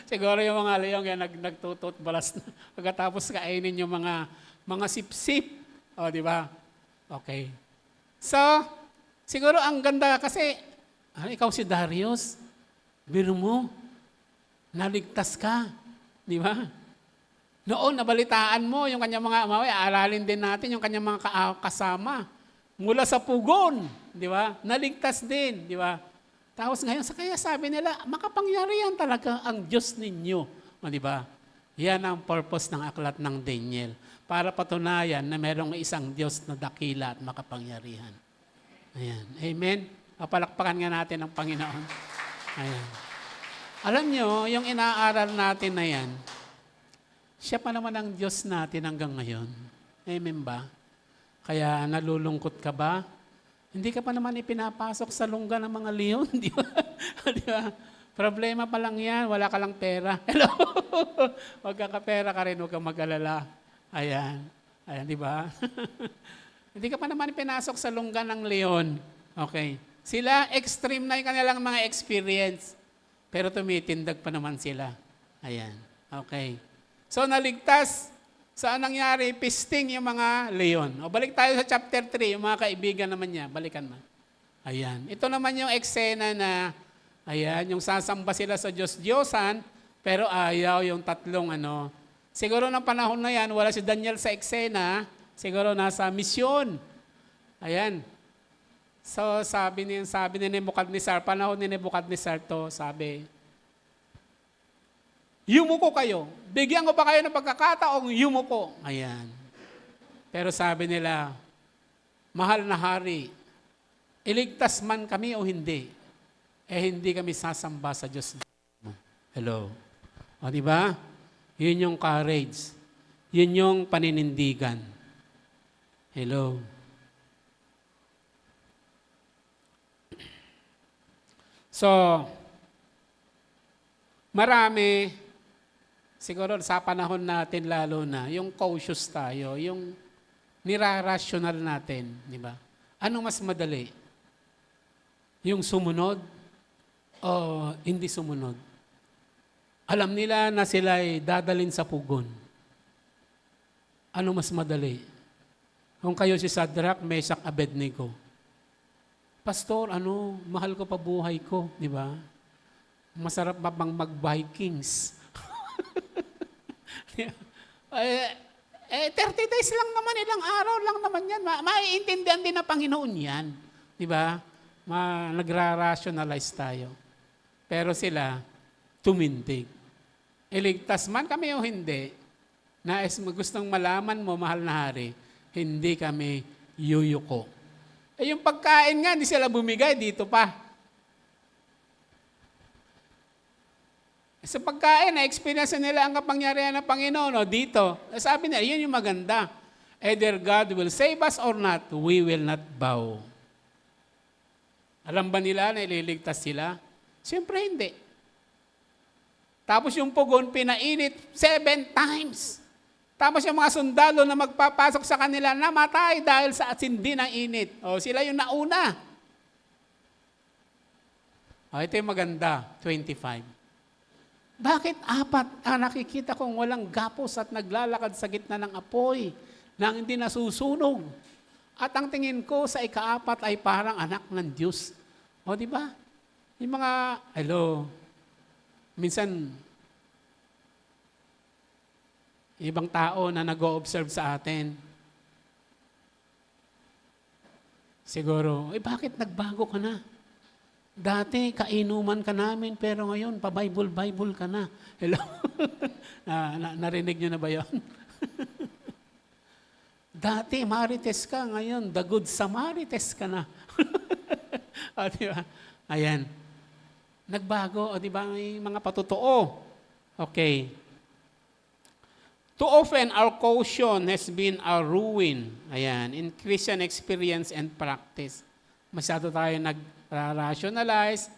Siguro yung mga leong yan, nagtututbrush na. Pagkatapos kainin yung mga sip-sip. O, di ba? Okay. So, siguro ang ganda kasi, ikaw si Darius, biro mo, naligtas ka. Di ba? Noon, nabalitaan mo yung kanyang mga, aralin din natin yung kanyang mga kasama. Mula sa pugon, di ba? Naligtas din, di ba? Tapos ngayon, kaya sabi nila, makapangyarihan talaga ang Diyos ninyo. O, di ba? Yan ang purpose ng aklat ng Daniel. Para patunayan na merong isang Diyos na dakila at makapangyarihan. Ayan. Amen? Papalakpakan nga natin ang Panginoon. Ayan. Alam nyo, yung inaaral natin na yan, siya pa naman ang Diyos natin hanggang ngayon. Amen ba? Kaya nalulungkot ka ba? Hindi ka pa naman ipinapasok sa lungga ng mga leon, di ba? Di ba? Problema pa lang yan, wala ka lang pera. Hello? Huwag ka pera ka rin, huwag kang mag-alala. Ayan. Ayan, di ba? Hindi ka pa naman ipinasok sa lungga ng leon. Okay. Sila, extreme na yung kanilang mga experience. Pero tumitindag pa naman sila. Ayan. Okay. So, naligtas. Saan nangyari? Pisting yung mga leon. O, balik tayo sa chapter 3, yung mga kaibigan naman niya. Balikan mo. Ayan. Ito naman yung eksena na, ayan, yung sasamba sila sa Diyos-Diyosan, pero ayaw yung tatlong Siguro ng panahon na yan, wala si Daniel sa eksena, siguro nasa misyon. Ayan. So, sabi ni Nebuchadnezzar, panahon ni Nebuchadnezzar to, sabi, yumuko kayo. Bigyan ko pa kayo ng pagkakataong yumuko. Ayan. Pero sabi nila, mahal na hari, iligtas man kami o hindi, hindi kami sasamba sa Diyos. Hello. O, di ba? Yun yung courage. Yun yung paninindigan. Hello. So, marami, siguro sa panahon natin lalo na, yung cautious tayo, yung nirarational natin, di ba? Ano mas madali? Yung sumunod o hindi sumunod? Alam nila na sila ay dadalin sa pugon. Ano mas madali? Kung kayo si Shadrach, Meshach, Abednego, Pastor, mahal ko pa buhay ko, di ba? Masarap ba bang mag-Vikings? 30 days lang naman, ilang araw lang naman yan. Maiintindihan din ng Panginoon yan. Di ba? Nagra-rationalize tayo. Pero sila, tumindig. Iligtas man kami o hindi, nais mo gustong malaman mo, mahal na hari, hindi kami yuyuko. Yung pagkain nga, hindi sila bumigay, dito pa. Sa pagkain, na-experience nila ang kapangyarihan ng Panginoon, dito. Sabi nila, yun yung maganda. Either God will save us or not, we will not bow. Alam ba nila na ililigtas sila? Siyempre hindi. Tapos yung pugon, pinainit 7 times. Tapos yung mga sundalo na magpapasok sa kanila, namatay dahil sa sindi ng init. Sila yung nauna. Ito yung maganda, 25. Bakit 4 ang nakikita kong walang gapos at naglalakad sa gitna ng apoy nang hindi nasusunog? At ang tingin ko sa ika-4 ay parang anak ng Diyos. Di ba? Yung mga, minsan, ibang tao na nag-o-observe sa atin. Siguro, bakit nagbago ka na? Dati, kainuman ka namin, pero ngayon, pa-Bible ka na. Hello? Narinig nyo na ba yun? Dati, Marites ka, ngayon, the good Samarites ka na. Diba? Ayan. Nagbago, diba? May mga patotoo. Okay. Too often, our caution has been our ruin. Ayan, in Christian experience and practice. Masyado tayo nag-rationalize.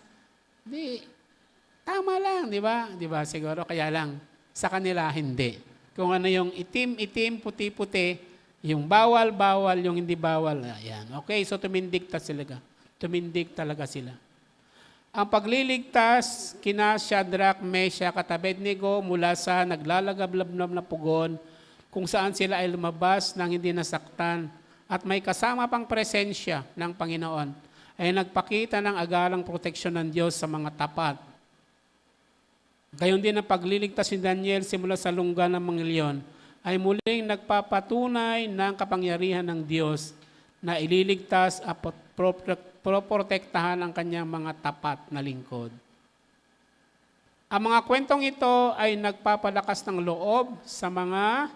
Tama lang, di ba? Di ba? Siguro, kaya lang, sa kanila, hindi. Kung ano yung itim, puti-puti, yung bawal, yung hindi bawal. Ayan. Okay, so tumindig talaga sila. Ang pagliligtas kina Shadrach, Meshach at Abednego mula sa naglalagablab na pugon kung saan sila ay lumabas nang hindi nasaktan at may kasama pang presensya ng Panginoon ay nagpakita ng agalang proteksyon ng Diyos sa mga tapat. Gayon din ang pagliligtas ni Daniel simula sa lungga ng mga leon ay muling nagpapatunay ng kapangyarihan ng Diyos na ililigtas at proprotektahan ang kanyang mga tapat na lingkod. Ang mga kwentong ito ay nagpapalakas ng loob sa mga,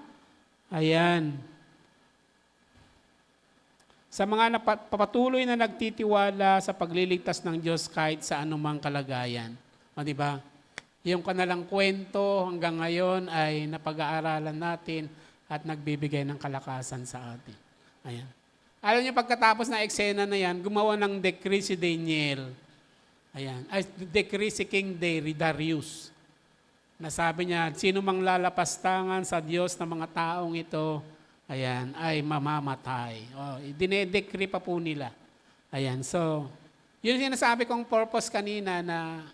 sa mga papatuloy na nagtitiwala sa pagliligtas ng Diyos kahit sa anumang kalagayan. O, di ba? Yung kanilang kwento hanggang ngayon ay napag-aaralan natin at nagbibigay ng kalakasan sa atin. Ayan. Alam niyo, pagkatapos na eksena na yan, gumawa ng decree si Daniel. Ayan. Ay, decree si King Darius. Nasabi niya, sino mang lalapastangan sa Diyos ng mga taong ito, ayan, ay mamamatay. Dinedecree pa po nila. Ayan, so, yun yung sinasabi kong purpose kanina na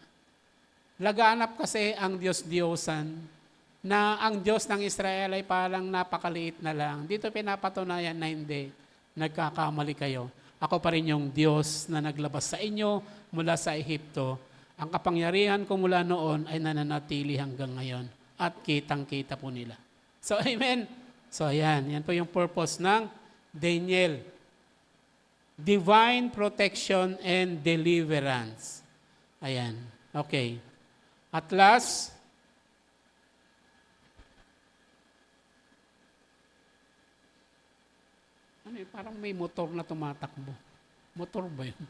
laganap kasi ang Diyos-Diyosan na ang Diyos ng Israel ay parang napakaliit na lang. Dito pinapatunayan na hindi, nagkakamali kayo. Ako pa rin yung Diyos na naglabas sa inyo mula sa Ehipto. Ang kapangyarihan ko mula noon ay nananatili hanggang ngayon at kitang-kita po nila. So, amen. So, ayan. Yan po yung purpose ng Daniel. Divine protection and deliverance. Ayan. Okay. At last, parang may motor na tumatakbo. Motor ba yun?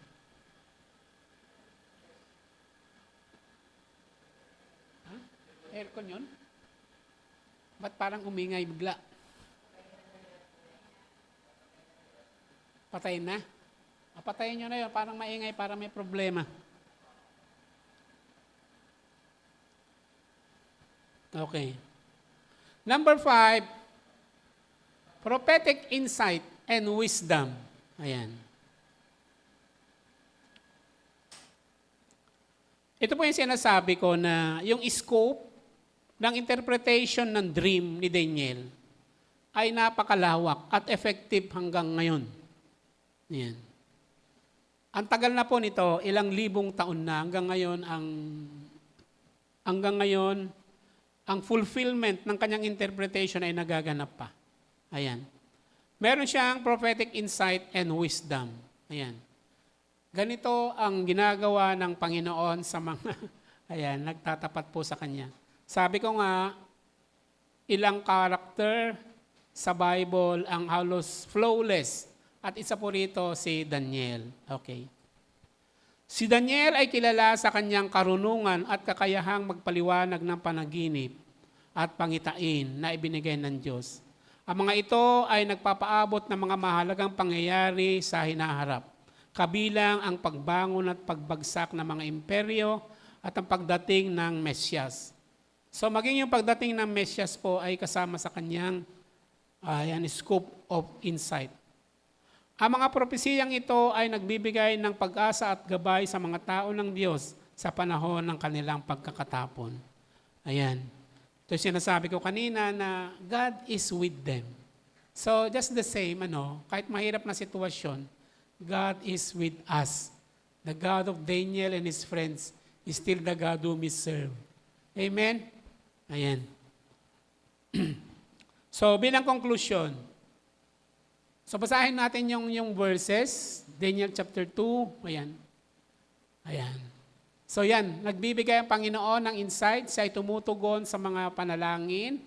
Aircon yun? Ba't parang umingay bigla? Patayin na? Patayin nyo na yun, parang maingay, parang may problema. Okay. Number 5, prophetic insight and wisdom. Ayan. Ito po yung sinasabi ko na yung scope ng interpretation ng dream ni Daniel ay napakalawak at effective hanggang ngayon. Yan. Ang tagal na po nito, ilang libong taon na hanggang ngayon ang fulfillment ng kanyang interpretation ay nagaganap pa. Ayan. Meron siyang prophetic insight and wisdom. Ayan. Ganito ang ginagawa ng Panginoon sa mga nagtatapat po sa Kanya. Sabi ko nga, ilang character sa Bible ang halos flawless. At isa po rito si Daniel. Okay. Si Daniel ay kilala sa kanyang karunungan at kakayahang magpaliwanag ng panaginip at pangitain na ibinigay ng Diyos. Ang mga ito ay nagpapaabot ng mga mahalagang pangyayari sa hinaharap, kabilang ang pagbangon at pagbagsak ng mga imperyo at ang pagdating ng Mesyas. So maging yung pagdating ng Mesyas po ay kasama sa kanyang scope of insight. Ang mga propesiyang ito ay nagbibigay ng pag-asa at gabay sa mga tao ng Diyos sa panahon ng kanilang pagkakatapon. Ayan. Ito sinasabi ko kanina na God is with them. So just the same, kahit mahirap na sitwasyon, God is with us. The God of Daniel and his friends is still the God whom we serve. Amen? Ayan. So, bilang conclusion, so basahin natin yung verses, Daniel chapter 2, ayan. Ayan. So yan, nagbibigay ang Panginoon ng insight, siya ay tumutugon sa mga panalangin.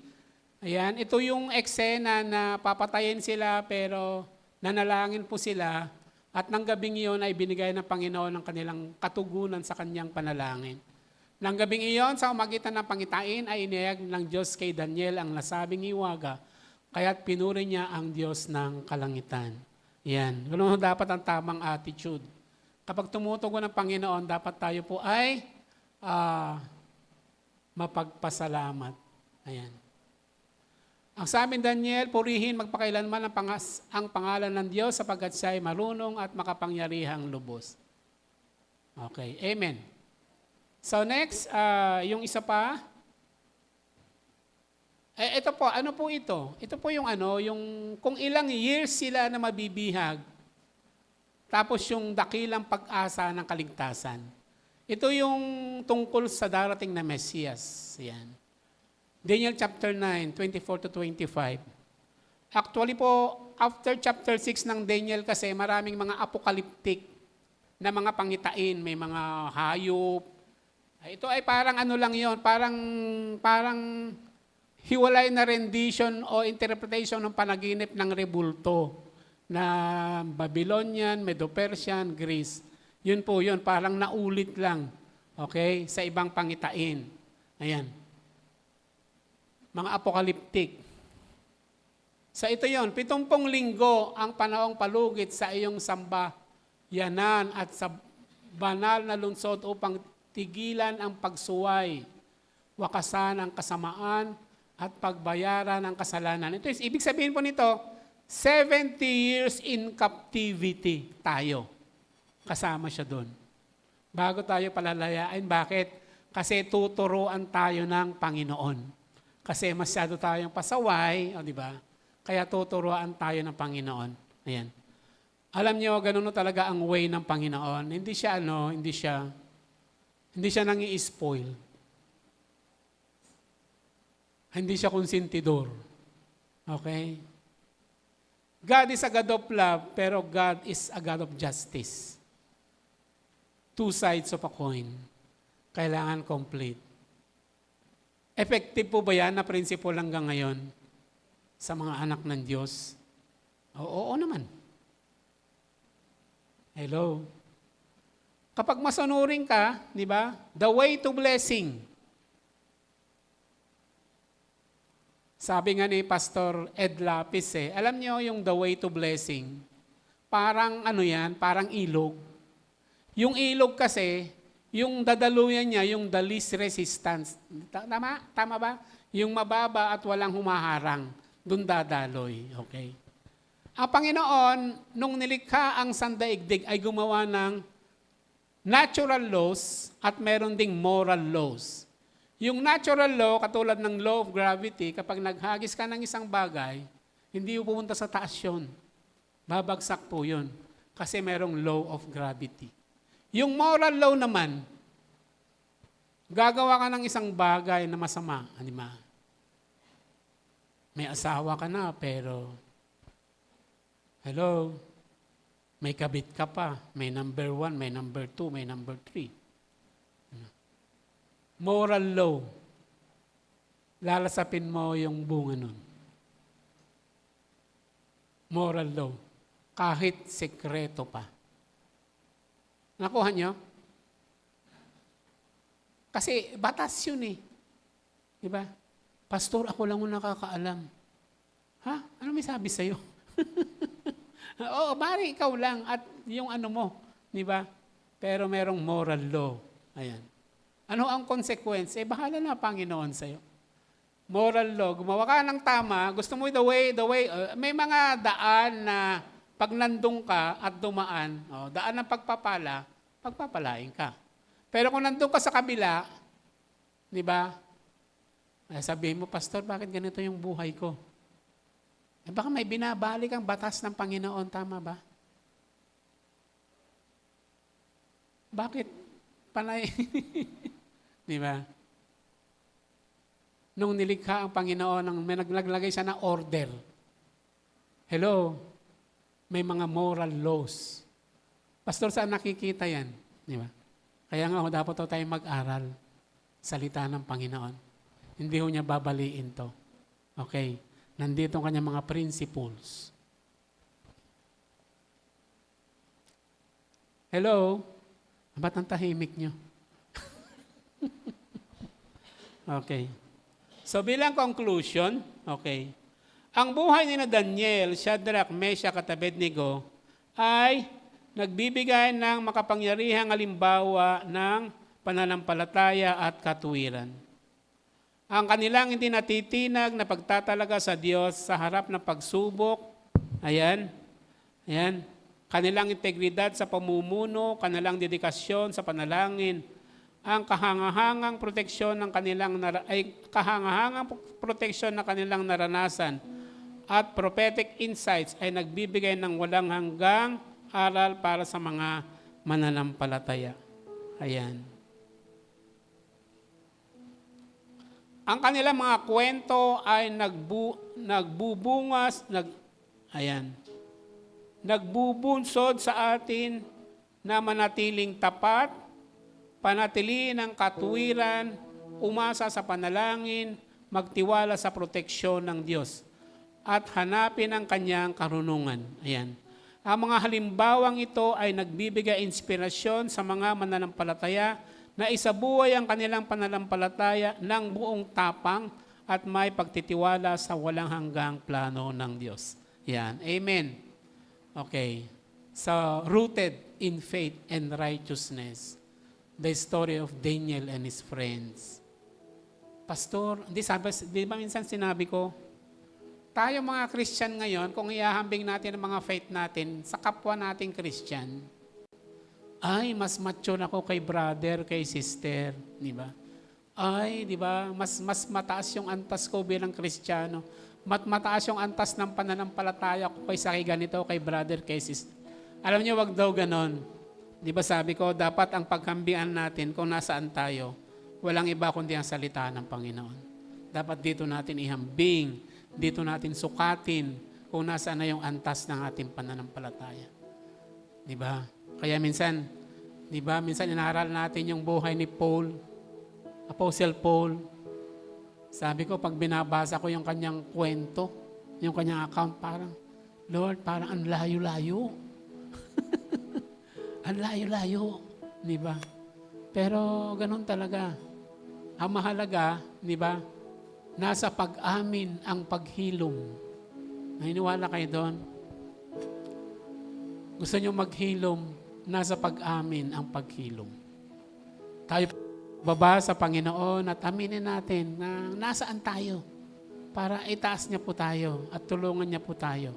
Ayan, ito yung eksena na papatayin sila pero nanalangin po sila at ng gabing iyon ay binigay ng Panginoon ng kanilang katugunan sa kanyang panalangin. Nang gabing iyon, sa umagitan ng pangitain ay inihayag ng Diyos kay Daniel ang nasabing hiwaga, kaya't pinuri niya ang Diyos ng kalangitan. Yan. Ganun dapat ang tamang attitude. Kapag tumutugon ng Panginoon, dapat tayo po ay mapagpasalamat. Ayan. Ang sabi ni Daniel, purihin magpakailanman ang pangalan ng Diyos sapagkat siya ay marunong at makapangyarihang lubos. Okay. Amen. So next, yung isa pa. Ito po, ano po ito? Ito po yung yung kung ilang years sila na mabibihag, tapos yung dakilang pag-asa ng kaligtasan. Ito yung tungkol sa darating na Mesiyas. Yan. Daniel chapter 9, 24 to 25. Actually po, after chapter 6 ng Daniel kasi maraming mga apocalyptic na mga pangitain, may mga hayop. Ito ay parang ano lang yon, parang hiwalay na rendition o interpretation ng panaginip ng rebulto na Babylonian, Medo-Persian, Greece. Yun po yun, parang naulit lang, okay, sa ibang pangitain. Ayan. Mga apocalyptic. Sa ito yon, 70 linggo ang panahong palugit sa iyong sambayanan at sa banal na lungsod upang tigilan ang pagsuway, wakasan ang kasamaan, at pagbayaran ng kasalanan. Ito is, ibig sabihin po nito, 70 years in captivity tayo. Kasama siya doon. Bago tayo palalayain. Bakit? Kasi tuturuan tayo ng Panginoon. Kasi masyado tayong pasaway, di ba? Kaya tuturuan tayo ng Panginoon. Ayan. Alam niyo, ganun talaga ang way ng Panginoon. Hindi siya nangi-spoil. Hindi siya konsentidor. Okay? God is a God of love, pero God is a God of justice. Two sides of a coin. Kailangan complete. Effective po ba yan na prinsipyo hanggang ngayon sa mga anak ng Diyos? Oo naman. Hello? Kapag masunurin ka, di ba? The way to blessing. Sabi nga ni Pastor Ed Lapis alam niyo yung the way to blessing, parang parang ilog. Yung ilog kasi, yung dadaluyan niya, yung the least resistance. Tama ba? Yung mababa at walang humaharang, dun dadaloy. Okay? Ang Panginoon, nung nilikha ang sandaigdig, ay gumawa ng natural laws at meron ding moral laws. Yung natural law, katulad ng law of gravity, kapag naghagis ka ng isang bagay, hindi pupunta sa taas yun. Babagsak po yun. Kasi merong law of gravity. Yung moral law naman, gagawa ka ng isang bagay na masama. Anima? May asawa ka na, pero, hello, may kabit ka pa. May number 1, may number 2, may number 3. Moral law. Lalasapin mo yung bunga nun. Moral law. Kahit sekreto pa. Nakuha nyo? Kasi batas yun Diba? Pastor, ako lang ang nakakaalam. Ha? Ano may sabi sa'yo? Oo, bari ikaw lang at yung mo. Diba? Pero merong moral law. Ayan. Ano ang consequence? Bahala na Panginoon sa'yo. Moral law, gumawa ka ng tama, gusto mo the way, may mga daan na pag nandun ka at dumaan, daan ng pagpapala, pagpapalain ka. Pero kung nandun ka sa kabila, di ba, sabihin mo, Pastor, bakit ganito yung buhay ko? Baka may binabalik ang batas ng Panginoon, tama ba? Bakit? Panay. Di ba? Nung nilikha ang Panginoon, may naglagay siya na order. Hello? May mga moral laws. Pastor, saan nakikita yan? Di ba? Kaya nga, dapat tayo mag-aral. Salita ng Panginoon. Hindi ho niya babaliin to. Okay? Nandito ang kanyang mga principles. Hello? Ba't ang tahimik nyo? Okay. So bilang conclusion, okay, ang buhay ni Daniel, Shadrach, Meshach at Abednego ay nagbibigay ng makapangyarihang halimbawa ng pananampalataya at katuwiran. Ang kanilang hindi natitinag na pagtatalaga sa Diyos sa harap ng pagsubok, ayan, kanilang integridad sa pamumuno, kanilang dedikasyon sa panalangin, ang kahangahangang proteksyon ng kanilang naranasan at prophetic insights ay nagbibigay ng walang hanggang aral para sa mga mananampalataya. Ayan. Ang kanilang mga kwento ay nagbubunsod sa atin na manatiling tapat, panatiliin ang katuwiran, umasa sa panalangin, magtiwala sa proteksyon ng Diyos, at hanapin ang kanyang karunungan. Ayan. Ang mga halimbawang ito ay nagbibigay inspirasyon sa mga mananampalataya na isabuhay ang kanilang pananampalataya ng buong tapang at may pagtitiwala sa walang hanggang plano ng Diyos. Yan. Amen. Okay. So, rooted in faith and righteousness. The story of Daniel and his friends. Pastor, di ba minsan sinabi ko, tayo mga Christian ngayon, kung ihahambing natin ang mga faith natin sa kapwa nating Christian, ay, mas mature ako kay brother, kay sister, di ba? Ay, di ba, mas mataas yung antas ko bilang Kristiyano. Mataas yung antas ng pananampalataya ko kay ganito, kay brother, kay sister. Alam niyo, wag daw ganon. Di ba sabi ko, dapat ang pagkambian natin kung nasaan tayo, walang iba kundi ang salita ng Panginoon. Dapat dito natin ihambing, dito natin sukatin kung nasaan na yung antas ng ating pananampalataya. Di ba? Kaya minsan, inaral natin yung buhay ni Paul, Apostle Paul. Sabi ko, pag binabasa ko yung kanyang kwento, yung kanyang account, parang, Lord, parang ang layo-layo. Ang layo-layo. Di ba? Pero ganun talaga. Ang mahalaga, di ba, nasa pag-amin ang paghilom. Naniniwala kayo doon? Gusto nyo maghilom, nasa pag-amin ang paghilom. Tayo baba sa Panginoon at aminin natin na nasaan tayo para itaas niya po tayo at tulungan niya po tayo.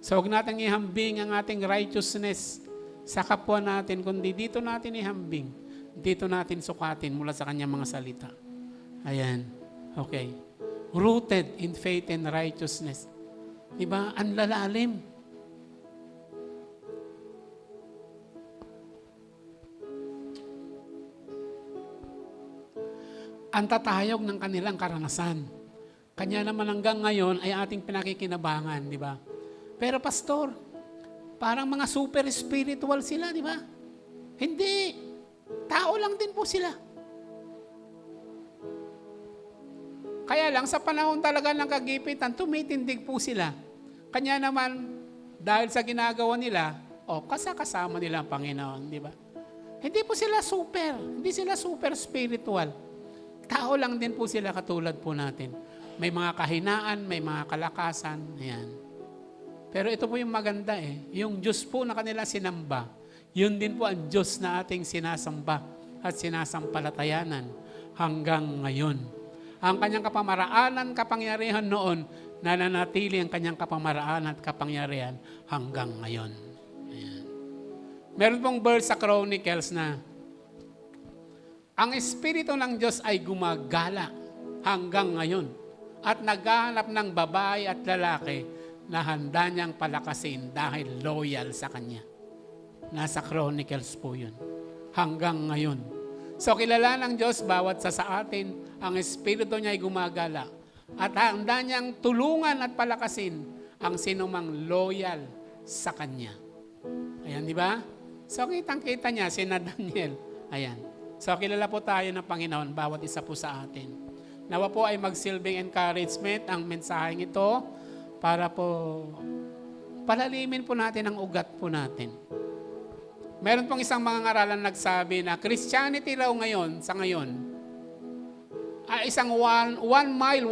So huwag natin ihambing ang ating righteousness sa kapwa natin, kundi dito natin ihambing. Dito natin sukatin mula sa kanyang mga salita. Ayan. Okay. Rooted in faith and righteousness. Diba? Ang lalalim. Ang tatayog ng kanilang karanasan. Kanya naman hanggang ngayon ay ating pinakikinabangan, di ba? Pero pastor, parang mga super spiritual sila, di ba? Hindi. Tao lang din po sila. Kaya lang, sa panahon talaga ng kagipitan, tumitindig po sila. Kanya naman, dahil sa ginagawa nila, kasama nila ang Panginoon, di ba? Hindi po sila hindi sila super spiritual. Tao lang din po sila katulad po natin. May mga kahinaan, may mga kalakasan, ayan. Pero ito po yung maganda yung Diyos po na kanila sinamba, yun din po ang Diyos na ating sinasamba at sinasampalatayanan hanggang ngayon. Ang kanyang kapamaraanan, kapangyarihan noon, nananatili ang kanyang kapamaraanan at kapangyarihan hanggang ngayon. Ayan. Meron pong verse sa Chronicles na, ang Espiritu ng Diyos ay gumagala hanggang ngayon at naghahanap ng babae at lalaki na handa niyang palakasin dahil loyal sa Kanya. Nasa Chronicles po yun. Hanggang ngayon. So kilala ng Diyos bawat sa atin, ang Espiritu niya ay gumagala at handa niyang tulungan at palakasin ang sinumang loyal sa Kanya. Ayan, di ba? So kitang-kita niya, sina Daniel. Ayan. So kilala po tayo ng Panginoon, bawat isa po sa atin. Nawa po ay magsilbing encouragement ang mensaheng ito para po palalimin po natin ang ugat po natin. Meron pong isang mga ngaralan nagsabi na Christianity raw ngayon, sa ngayon, ay isang one mile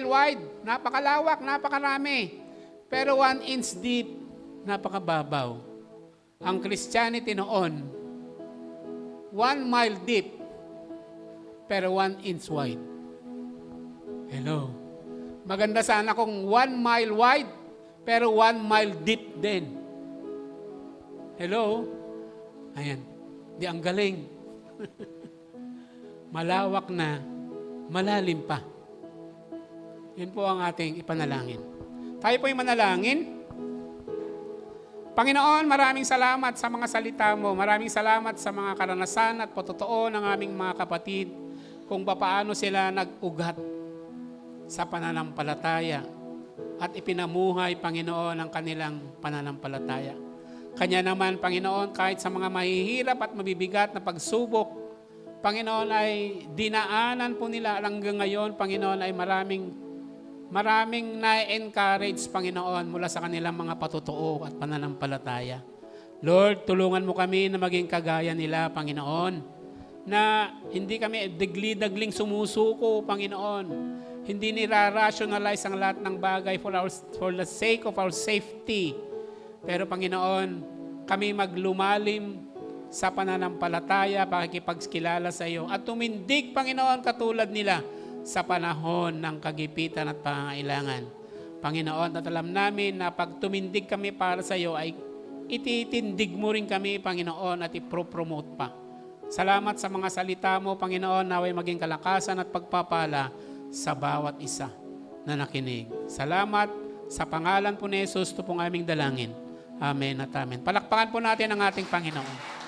wide, napakalawak, napakarami. Pero 1 inch deep, napakababaw. Ang Christianity noon, 1 mile deep, pero 1 inch wide. Hello. Maganda sana kung 1 mile wide, pero 1 mile deep din. Hello? Ayan. Di ang galing. Malawak na, malalim pa. Yun po ang ating ipanalangin. Tayo po yung manalangin. Panginoon, maraming salamat sa mga salita mo. Maraming salamat sa mga karanasan at patotoo ng aming mga kapatid kung paano sila nag-ugat sa pananampalataya at ipinamuhay, Panginoon, ang kanilang pananampalataya. Kanya naman, Panginoon, kahit sa mga mahihirap at mabibigat na pagsubok, Panginoon, ay dinaanan po nila hanggang ngayon, Panginoon, ay maraming na-encourage, Panginoon, mula sa kanilang mga patutuo at pananampalataya. Lord, tulungan mo kami na maging kagaya nila, Panginoon, na hindi kami dagli-dagling sumusuko, Panginoon. Hindi nira-rationalize ang lahat ng bagay for the sake of our safety. Pero Panginoon, kami maglumalim sa pananampalataya, pakikipagkilala sa iyo at tumindig, Panginoon, katulad nila sa panahon ng kagipitan at pangangailangan. Panginoon, at alam namin na pag tumindig kami para sa iyo ay ititindig mo rin kami, Panginoon, at ipropromote pa. Salamat sa mga salita mo, Panginoon, naway maging kalakasan at pagpapala sa bawat isa na nakinig. Salamat sa pangalan po ni Jesus, ito pong aming dalangin. Amen at amen. Palakpakan po natin ang ating Panginoon.